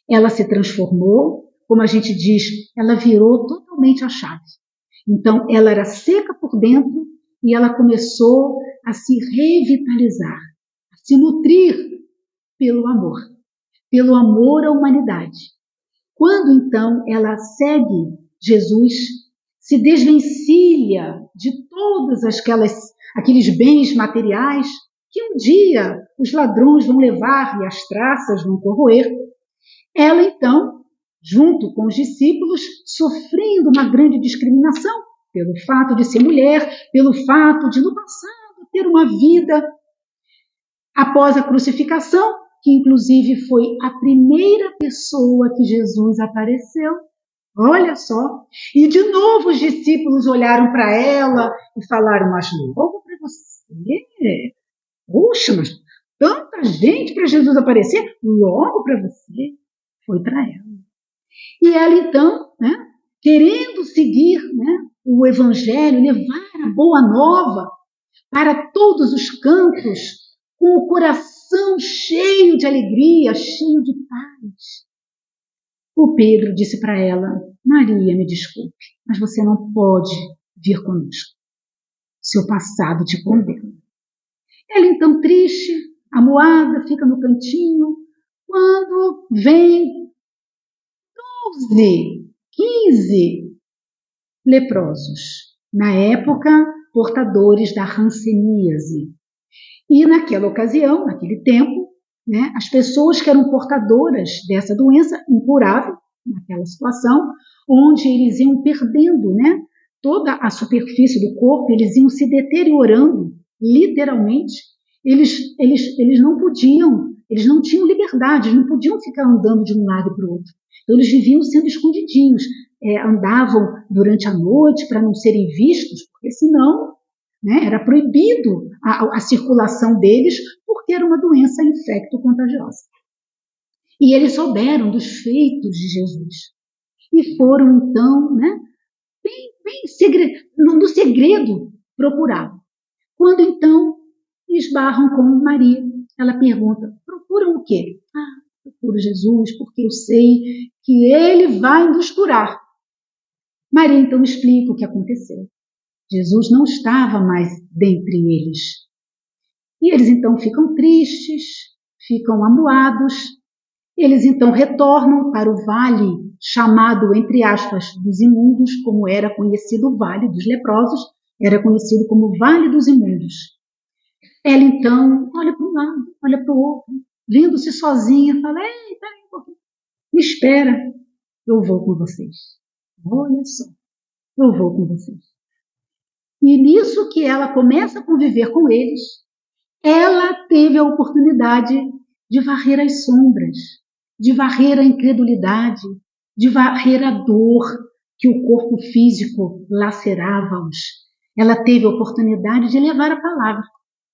Ela se transformou, como a gente diz, ela virou totalmente a chave. Então, ela era seca por dentro e ela começou a se revitalizar, a se nutrir pelo amor à humanidade. Quando, então, ela segue Jesus, se desvencilha de todos aqueles bens materiais que um dia os ladrões vão levar e as traças vão corroer, ela, então, junto com os discípulos, sofrendo uma grande discriminação pelo fato de ser mulher, pelo fato de, no passado, ter uma vida após a crucificação, que inclusive foi a primeira pessoa que Jesus apareceu. Olha só. E de novo os discípulos olharam para ela e falaram, mas logo para você? Puxa, mas tanta gente para Jesus aparecer, logo para você? Foi para ela. E ela então, né, querendo seguir, né, o Evangelho, levar a boa nova para todos os cantos, com o coração cheio de alegria, cheio de paz. O Pedro disse para ela, Maria, me desculpe, mas você não pode vir conosco. Seu passado te condena. Ela então, triste, amuada, fica no cantinho, quando vem 12, 15 leprosos, na época portadores da hanseníase. E naquela ocasião, naquele tempo, né, as pessoas que eram portadoras dessa doença incurável, naquela situação, onde eles iam perdendo, né, toda a superfície do corpo, eles iam se deteriorando, literalmente, eles não podiam, eles não tinham liberdade, eles não podiam ficar andando de um lado para o outro. Então, eles viviam sendo escondidinhos, andavam durante a noite para não serem vistos, porque senão, né, era proibido a circulação deles, porque era uma doença infecto-contagiosa. E eles souberam dos feitos de Jesus. E foram, então, né, no segredo procurar. Quando, então, esbarram com Maria, ela pergunta, procuram o quê? Procuro Jesus, porque eu sei que ele vai nos curar. Maria, então, explica o que aconteceu. Jesus não estava mais dentre eles. E eles, então, ficam tristes, ficam amuados. Eles, então, retornam para o vale chamado, entre aspas, dos imundos, como era conhecido o vale dos leprosos, era conhecido como Vale dos Imundos. Ela, então, olha para um lado, olha para o outro, vendo-se sozinha, fala, ei, peraí um pouquinho, me espera, eu vou com vocês. Olha só, eu vou com vocês. E nisso que ela começa a conviver com eles, ela teve a oportunidade de varrer as sombras, de varrer a incredulidade, de varrer a dor que o corpo físico lacerava-os. Ela teve a oportunidade de levar a palavra.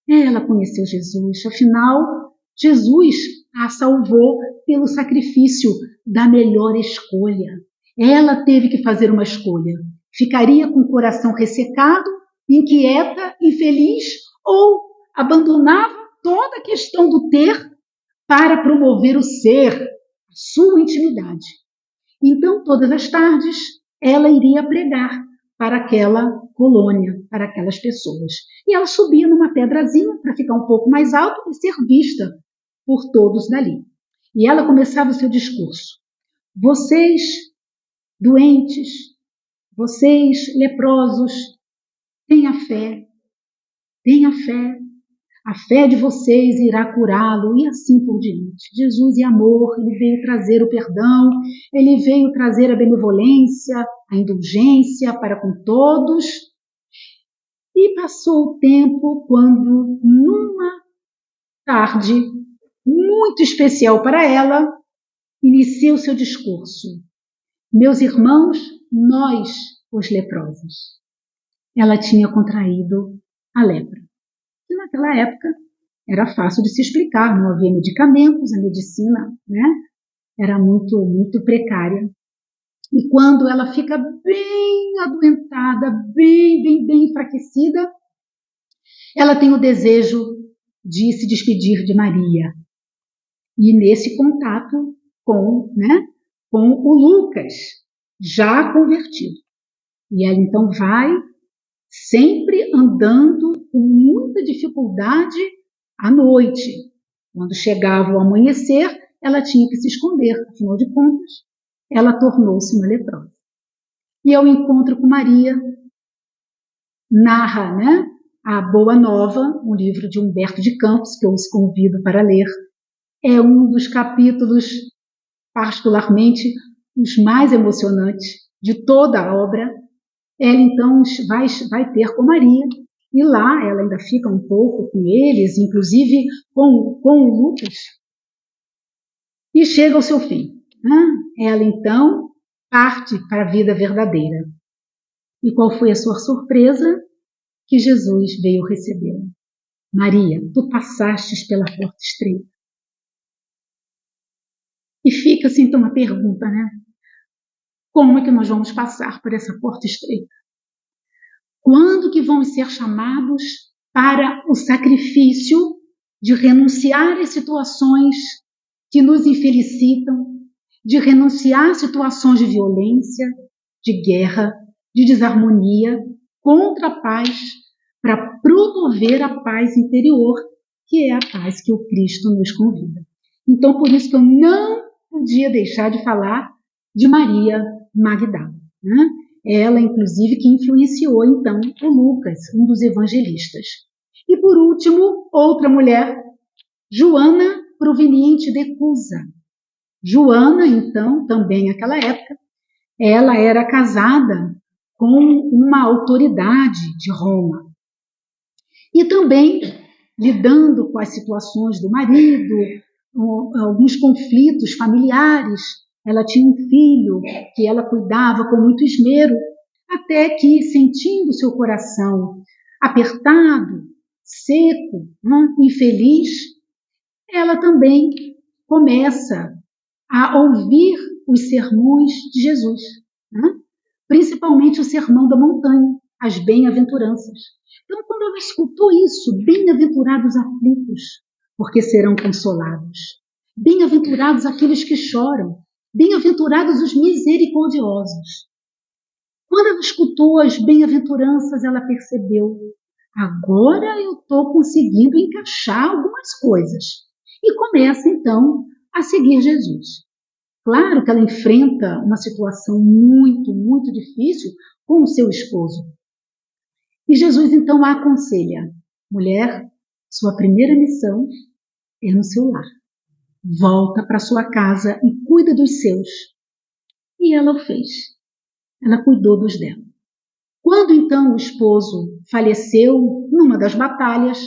Ela conheceu Jesus, afinal, Jesus a salvou pelo sacrifício da melhor escolha. Ela teve que fazer uma escolha. Ficaria com o coração ressecado, inquieta, infeliz, ou abandonava toda a questão do ter para promover o ser, a sua intimidade. Então, todas as tardes, ela iria pregar para aquela colônia, para aquelas pessoas. E ela subia numa pedrazinha para ficar um pouco mais alto e ser vista por todos dali. E ela começava o seu discurso. Vocês, doentes, vocês, leprosos, tenha fé, tenha fé. A fé de vocês irá curá-lo e assim por diante. Jesus é amor, ele veio trazer o perdão, ele veio trazer a benevolência, a indulgência para com todos. E passou o tempo quando, numa tarde muito especial para ela, inicia o seu discurso. Meus irmãos, nós, os leprosos. Ela tinha contraído a lepra. E naquela época era fácil de se explicar, não havia medicamentos, a medicina, né, era muito precária. E quando ela fica bem adoentada, bem enfraquecida, ela tem o desejo de se despedir de Maria. E nesse contato com o Lucas, já convertido. E ela então vai sempre andando com muita dificuldade à noite. Quando chegava o amanhecer, ela tinha que se esconder, afinal de contas, ela tornou-se uma leprosa. E ao encontro com Maria, narra, a Boa Nova, um livro de Humberto de Campos, que eu os convido para ler. É um dos capítulos, particularmente, os mais emocionantes de toda a obra. Ela então vai ter com Maria, e lá ela ainda fica um pouco com eles, inclusive com o Lucas, e chega ao seu fim. Ela então parte para a vida verdadeira. E qual foi a sua surpresa? Que Jesus veio recebê-la. Maria, tu passastes pela porta estreita. E fica assim então uma pergunta, Como é que nós vamos passar por essa porta estreita? Quando que vamos ser chamados para o sacrifício de renunciar às situações que nos infelicitam, de renunciar a situações de violência, de guerra, de desarmonia, contra a paz, para promover a paz interior, que é a paz que o Cristo nos convida. Então, por isso que eu não podia deixar de falar de Maria Magdala. Ela, inclusive, que influenciou, então, o Lucas, um dos evangelistas. E, por último, outra mulher, Joana, proveniente de Cusa. Joana, então, também naquela época, ela era casada com uma autoridade de Roma. E também lidando com as situações do marido, alguns conflitos familiares. Ela tinha um filho que ela cuidava com muito esmero, até que, sentindo seu coração apertado, seco, infeliz, ela também começa a ouvir os sermões de Jesus, principalmente o sermão da montanha, as bem-aventuranças. Então, quando ela escutou isso, bem-aventurados aflitos, porque serão consolados. Bem-aventurados aqueles que choram. Bem-aventurados os misericordiosos. Quando ela escutou as bem-aventuranças, ela percebeu: agora eu estou conseguindo encaixar algumas coisas. E começa, então, a seguir Jesus. Claro que ela enfrenta uma situação muito difícil com o seu esposo. E Jesus, então, a aconselha: mulher, sua primeira missão é no seu lar. Volta para sua casa e cuida dos seus. E ela o fez. Ela cuidou dos dela. Quando, então, o esposo faleceu numa das batalhas,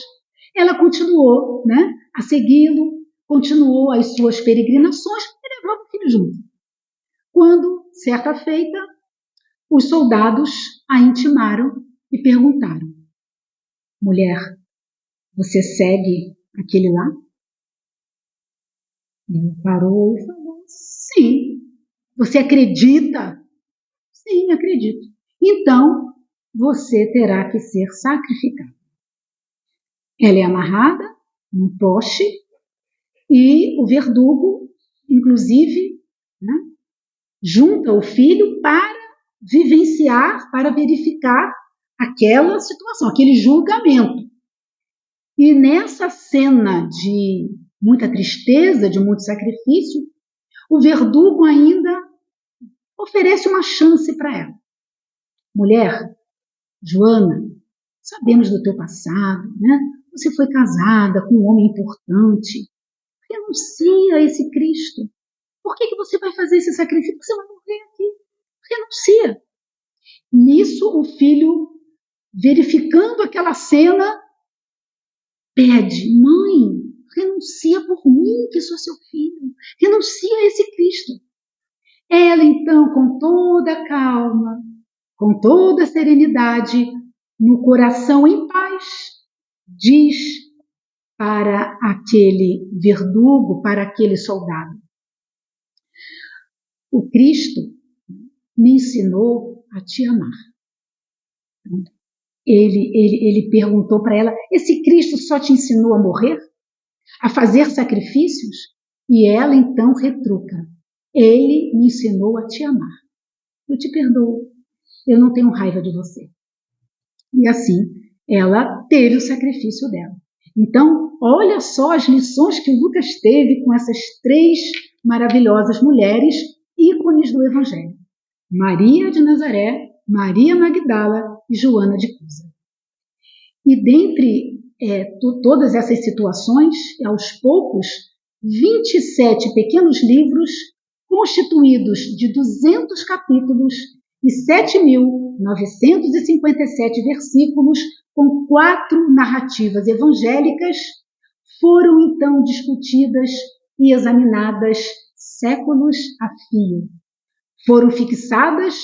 ela continuou, a segui-lo, continuou as suas peregrinações e levava o filho junto. Quando, certa feita, os soldados a intimaram e perguntaram: mulher, você segue aquele lá? Ele parou e falou: sim. Você acredita? Sim, acredito. Então, você terá que ser sacrificado. Ela é amarrada num poste e o verdugo, inclusive, né, junta o filho para vivenciar, para verificar aquela situação, aquele julgamento. E nessa cena de muita tristeza, de muito sacrifício, o verdugo ainda oferece uma chance para ela. Mulher, Joana, sabemos do teu passado, né? Você foi casada com um homem importante. Renuncia a esse Cristo. Por que você vai fazer esse sacrifício? Você vai morrer aqui. Renuncia. Nisso, o filho, verificando aquela cena, pede: mãe, renuncia por mim, que sou seu filho. Renuncia a esse Cristo. Ela, então, com toda a calma, com toda a serenidade, no coração em paz, diz para aquele verdugo, para aquele soldado: o Cristo me ensinou a te amar. Ele perguntou para ela: esse Cristo só te ensinou a morrer? A fazer sacrifícios? E ela então retruca: ele me ensinou a te amar. Eu te perdoo. Eu não tenho raiva de você. E assim, ela teve o sacrifício dela. Então, olha só as lições que o Lucas teve com essas 3 maravilhosas mulheres, ícones do Evangelho: Maria de Nazaré, Maria Magdala e Joana de Cusa. E dentre todas essas situações, aos poucos, 27 pequenos livros, constituídos de 200 capítulos e 7.957 versículos, com 4 narrativas evangélicas, foram então discutidas e examinadas séculos a fio. Foram fixadas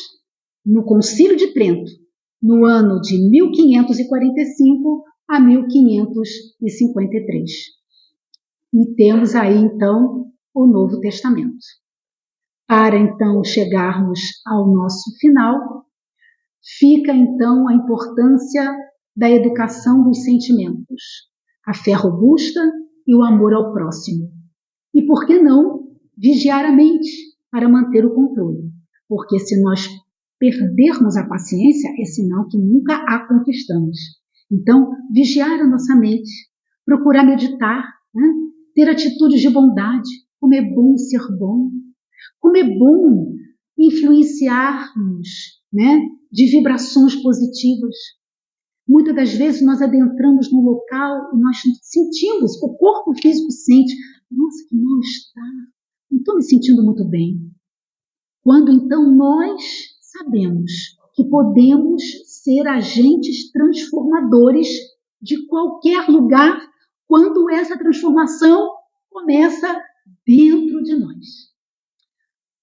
no Concílio de Trento, no ano de 1545 a 1553. E temos aí, então, o Novo Testamento. Para, então, chegarmos ao nosso final, fica, então, a importância da educação dos sentimentos, a fé robusta e o amor ao próximo. E, por que não, vigiar a mente para manter o controle? Porque se nós perdermos a paciência, é sinal que nunca a conquistamos. Então, vigiar a nossa mente, procurar meditar, né? Ter atitudes de bondade, como é bom ser bom, como é bom influenciarmos, né, de vibrações positivas. Muitas das vezes nós adentramos no local e nós sentimos, o corpo físico sente: nossa, que mal-estar, não estou me sentindo muito bem. Quando então nós sabemos que podemos ser agentes transformadores de qualquer lugar, quando essa transformação começa dentro de nós.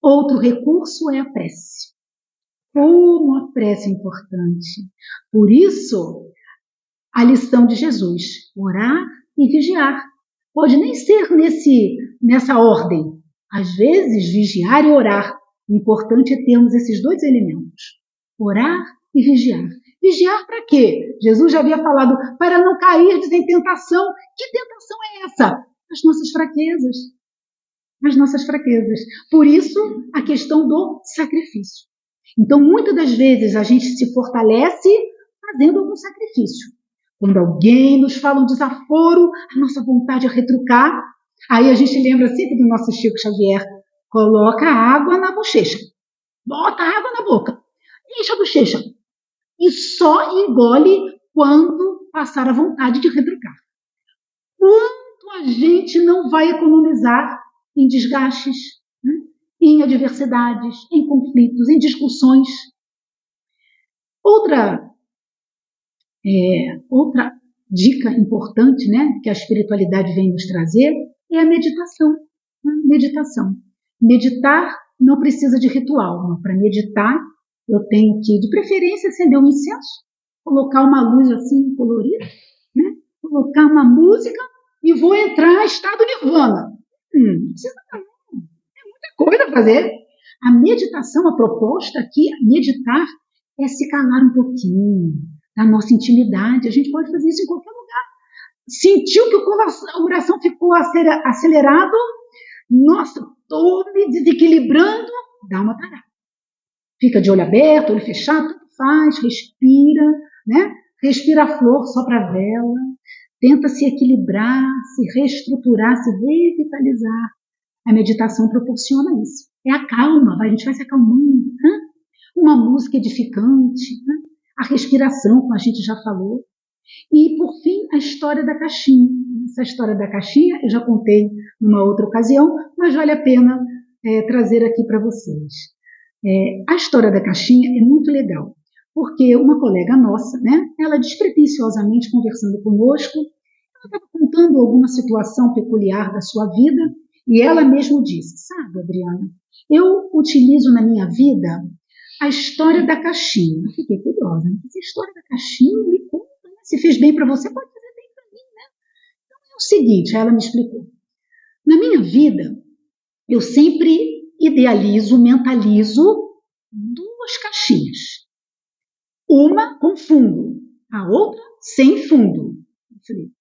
Outro recurso é a prece. Como a prece é importante. Por isso, a lição de Jesus: orar e vigiar. Pode nem ser nessa ordem. Às vezes, vigiar e orar. O importante é termos esses 2 elementos: orar e vigiar. Vigiar para quê? Jesus já havia falado: para não cair em tentação. Que tentação é essa? As nossas fraquezas. As nossas fraquezas. Por isso, a questão do sacrifício. Então, muitas das vezes, a gente se fortalece fazendo algum sacrifício. Quando alguém nos fala um desaforo, a nossa vontade é retrucar. Aí a gente lembra sempre do nosso Chico Xavier: coloca água na bochecha, bota água na boca, enche a bochecha e só engole quando passar a vontade de retrucar. Quanto a gente não vai economizar em desgastes, né? Em adversidades, em conflitos, em discussões. Outra dica importante, né, que a espiritualidade vem nos trazer é a meditação. Meditação. Meditar não precisa de ritual. Para meditar, eu tenho que, de preferência, acender um incenso, colocar uma luz assim colorida, né, colocar uma música e vou entrar em estado nirvana. Não precisa não. É muita coisa a fazer. A meditação, a proposta aqui, meditar, é se calar um pouquinho da nossa intimidade. A gente pode fazer isso em qualquer lugar. Sentiu que o coração ficou acelerado? Nossa, estou me desequilibrando. Dá uma parada. Fica de olho aberto, olho fechado, tanto faz, respira, né? Respira a flor, sopra a vela, tenta se equilibrar, se reestruturar, se revitalizar. A meditação proporciona isso. É a calma, a gente vai se acalmando. Né? Uma música edificante, né? A respiração, como a gente já falou. E, por fim, a história da caixinha. Essa história da caixinha eu já contei numa outra ocasião, mas vale a pena trazer aqui para vocês. A história da caixinha é muito legal, porque uma colega nossa, né, ela despretensiosamente conversando conosco, ela estava contando alguma situação peculiar da sua vida, e ela mesma disse, sabe, Adriana, eu utilizo na minha vida a história da caixinha. Eu fiquei curiosa, né? Essa história da caixinha, me conta, né? Se fez bem para você, pode fazer bem para mim, né? Então é o seguinte, ela me explicou. Na minha vida, eu sempre idealizo, mentalizo duas caixinhas. Uma com fundo, a outra sem fundo. Eu falei,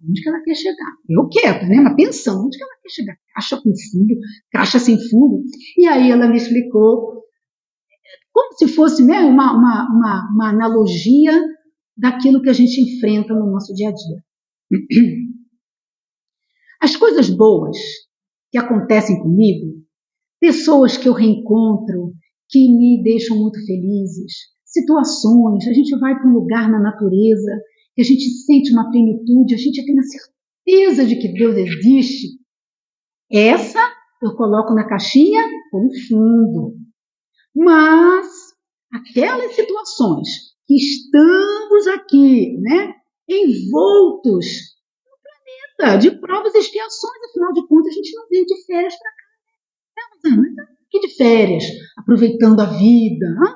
onde que ela quer chegar? Eu quero, né? Mas pensando, onde que ela quer chegar? Caixa com fundo, caixa sem fundo. E aí ela me explicou, como se fosse, né, uma analogia daquilo que a gente enfrenta no nosso dia a dia. As coisas boas que acontecem comigo, pessoas que eu reencontro, que me deixam muito felizes, situações, a gente vai para um lugar na natureza, que a gente sente uma plenitude, a gente tem a certeza de que Deus existe. Essa eu coloco na caixinha com fundo. Mas aquelas situações que estamos aqui, né, envoltos no planeta de provas e expiações, afinal de contas, a gente não veio de férias para cá. Não, aqui de férias, aproveitando a vida. Hein?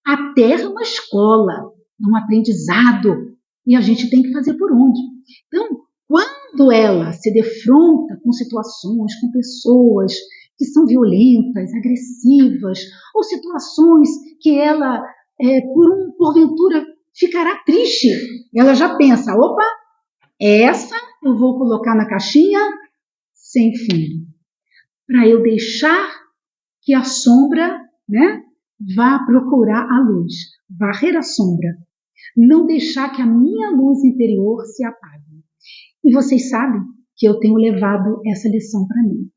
A Terra é uma escola, é um aprendizado, e a gente tem que fazer por onde? Então, quando ela se defronta com situações, com pessoas que são violentas, agressivas, ou situações que ela, porventura, ficará triste, ela já pensa, opa, essa eu vou colocar na caixinha sem fundo, para eu deixar que a sombra, né, vá procurar a luz, varrer a sombra, não deixar que a minha luz interior se apague. E vocês sabem que eu tenho levado essa lição para mim.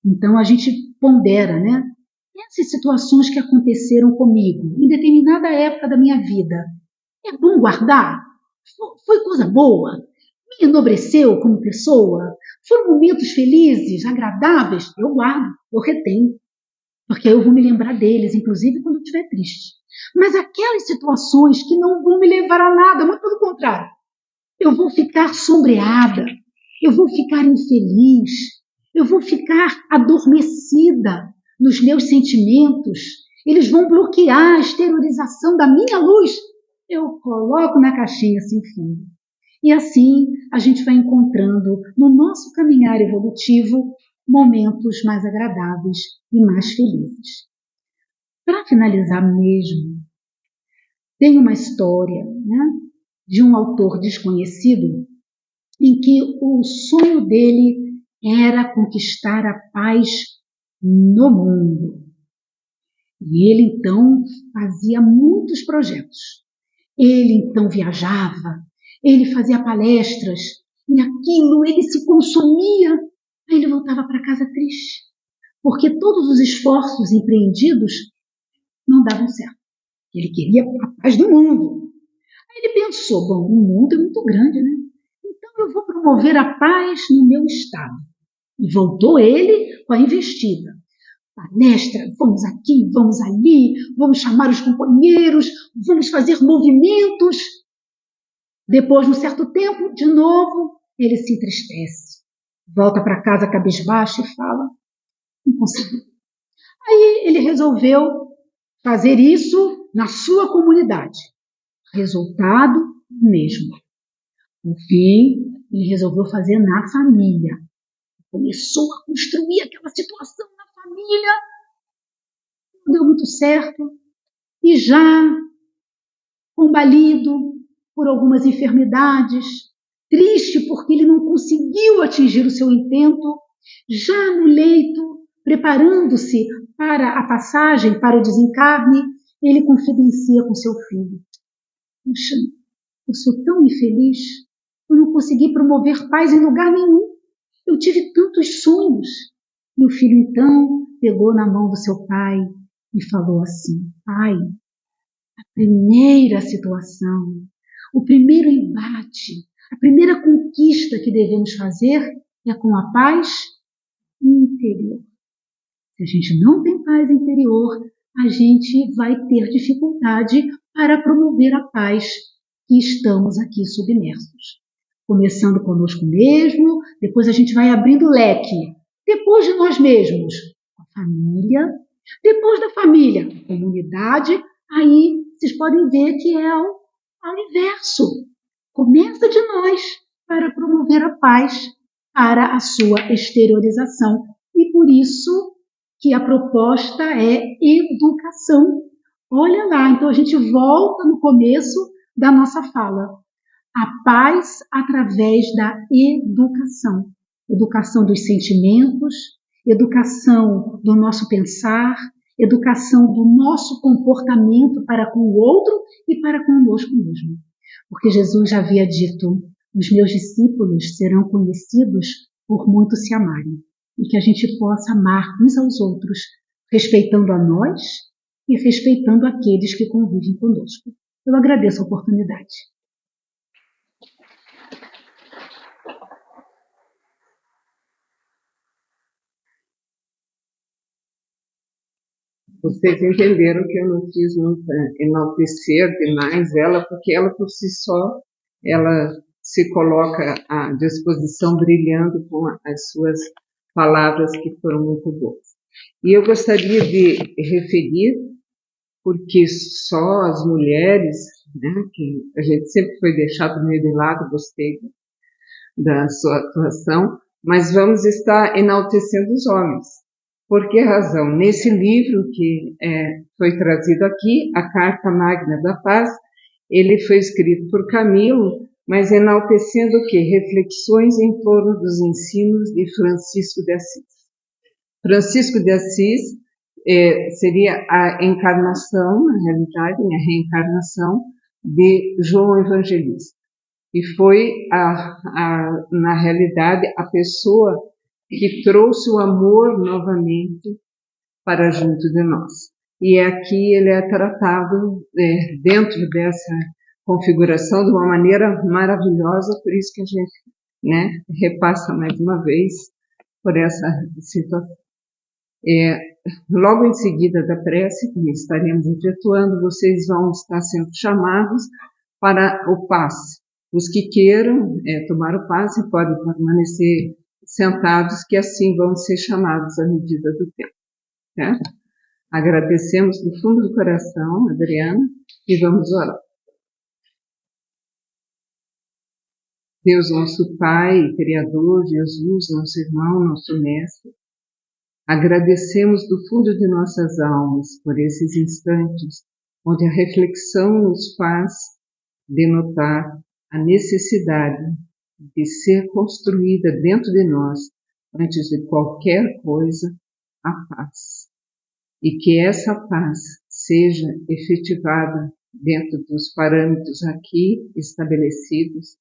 Então a gente pondera, né? Essas situações que aconteceram comigo em determinada época da minha vida, é bom guardar? Foi coisa boa? Me enobreceu como pessoa? Foram momentos felizes, agradáveis? Eu guardo, eu retenho. Porque eu vou me lembrar deles, inclusive quando eu estiver triste. Mas aquelas situações que não vão me levar a nada, muito pelo contrário, eu vou ficar sombreada, eu vou ficar infeliz, eu vou ficar adormecida nos meus sentimentos, eles vão bloquear a exteriorização da minha luz. Eu coloco na caixinha sem fundo. E assim a gente vai encontrando no nosso caminhar evolutivo momentos mais agradáveis e mais felizes. Para finalizar mesmo, tem uma história, né, de um autor desconhecido em que o sonho dele era conquistar a paz no mundo. E ele então fazia muitos projetos. Ele então viajava, ele fazia palestras, e aquilo ele se consumia. Aí ele voltava para casa triste, porque todos os esforços empreendidos não davam certo. Ele queria a paz do mundo. Aí ele pensou, bom, o mundo é muito grande, né? Então eu vou promover a paz no meu estado. E voltou ele com a investida. Palestra, vamos aqui, vamos ali, vamos chamar os companheiros, vamos fazer movimentos. Depois, num certo tempo, de novo, ele se entristece. Volta para casa cabisbaixo e fala, não consegui. Aí ele resolveu fazer isso na sua comunidade. Resultado mesmo. No fim, ele resolveu fazer na família. começou a construir aquela situação na família, não deu muito certo, e já combalido por algumas enfermidades, triste porque ele não conseguiu atingir o seu intento, já no leito, preparando-se para a passagem, para o desencarne, ele confidencia com seu filho: puxa, eu sou tão infeliz, eu não consegui promover paz em lugar nenhum, eu tive tantos sonhos. E o filho então pegou na mão do seu pai e falou assim: pai, a primeira situação, o primeiro embate, a primeira conquista que devemos fazer é com a paz interior. Se a gente não tem paz interior, a gente vai ter dificuldade para promover a paz que estamos aqui submersos. Começando conosco mesmo, depois a gente vai abrindo leque. Depois de nós mesmos, a família. Depois da família, a comunidade. Aí vocês podem ver que é o inverso. Começa de nós para promover a paz para a sua exteriorização. E por isso que a proposta é educação. Olha lá, então a gente volta no começo da nossa fala. A paz através da educação. Educação dos sentimentos, educação do nosso pensar, educação do nosso comportamento para com o outro e para conosco mesmo. Porque Jesus já havia dito: os meus discípulos serão conhecidos por muito se amarem. E que a gente possa amar uns aos outros, respeitando a nós e respeitando aqueles que convivem conosco. Eu agradeço a oportunidade. Vocês entenderam que eu não quis enaltecer demais ela, porque ela por si só, ela se coloca à disposição brilhando com as suas palavras que foram muito boas. E eu gostaria de referir, porque só as mulheres, né, que a gente sempre foi deixado meio de lado, gostei da sua atuação, mas vamos estar enaltecendo os homens. Por que razão? Nesse livro que foi trazido aqui, A Carta Magna da Paz, ele foi escrito por Camilo, mas enaltecendo o quê? Reflexões em torno dos ensinos de Francisco de Assis. Francisco de Assis seria a encarnação, na realidade, a reencarnação de João Evangelista. E foi, na realidade, a pessoa que trouxe o amor novamente para junto de nós. E aqui ele é tratado dentro dessa configuração de uma maneira maravilhosa, por isso que a gente repassa mais uma vez por essa situação. Logo em seguida da prece, que estaremos efetuando, vocês vão estar sendo chamados para o passe. Os que queiram tomar o passe podem permanecer sentados, que assim vão ser chamados à medida do tempo. Tá? Agradecemos do fundo do coração, Adriana, e vamos orar. Deus, nosso Pai, Criador, Jesus, nosso irmão, nosso Mestre, agradecemos do fundo de nossas almas por esses instantes onde a reflexão nos faz denotar a necessidade de ser construída dentro de nós, antes de qualquer coisa, a paz. E que essa paz seja efetivada dentro dos parâmetros aqui estabelecidos,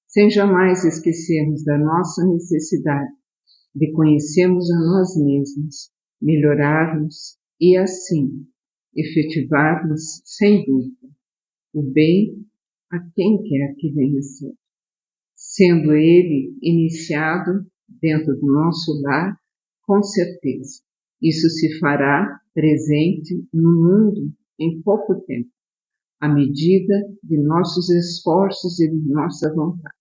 sem jamais esquecermos da nossa necessidade de conhecermos a nós mesmos, melhorarmos e, assim, efetivarmos, sem dúvida, o bem a quem quer que venha ser, sendo ele iniciado dentro do nosso lar, com certeza. Isso se fará presente no mundo em pouco tempo, à medida de nossos esforços e de nossa vontade.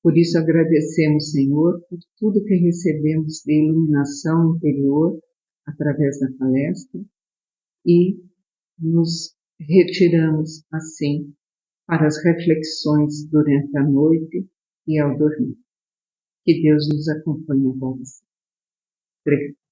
Por isso agradecemos, Senhor, por tudo que recebemos de iluminação interior através da palestra e nos retiramos, assim, para as reflexões durante a noite e ao dormir. Que Deus nos acompanhe agora. Obrigada.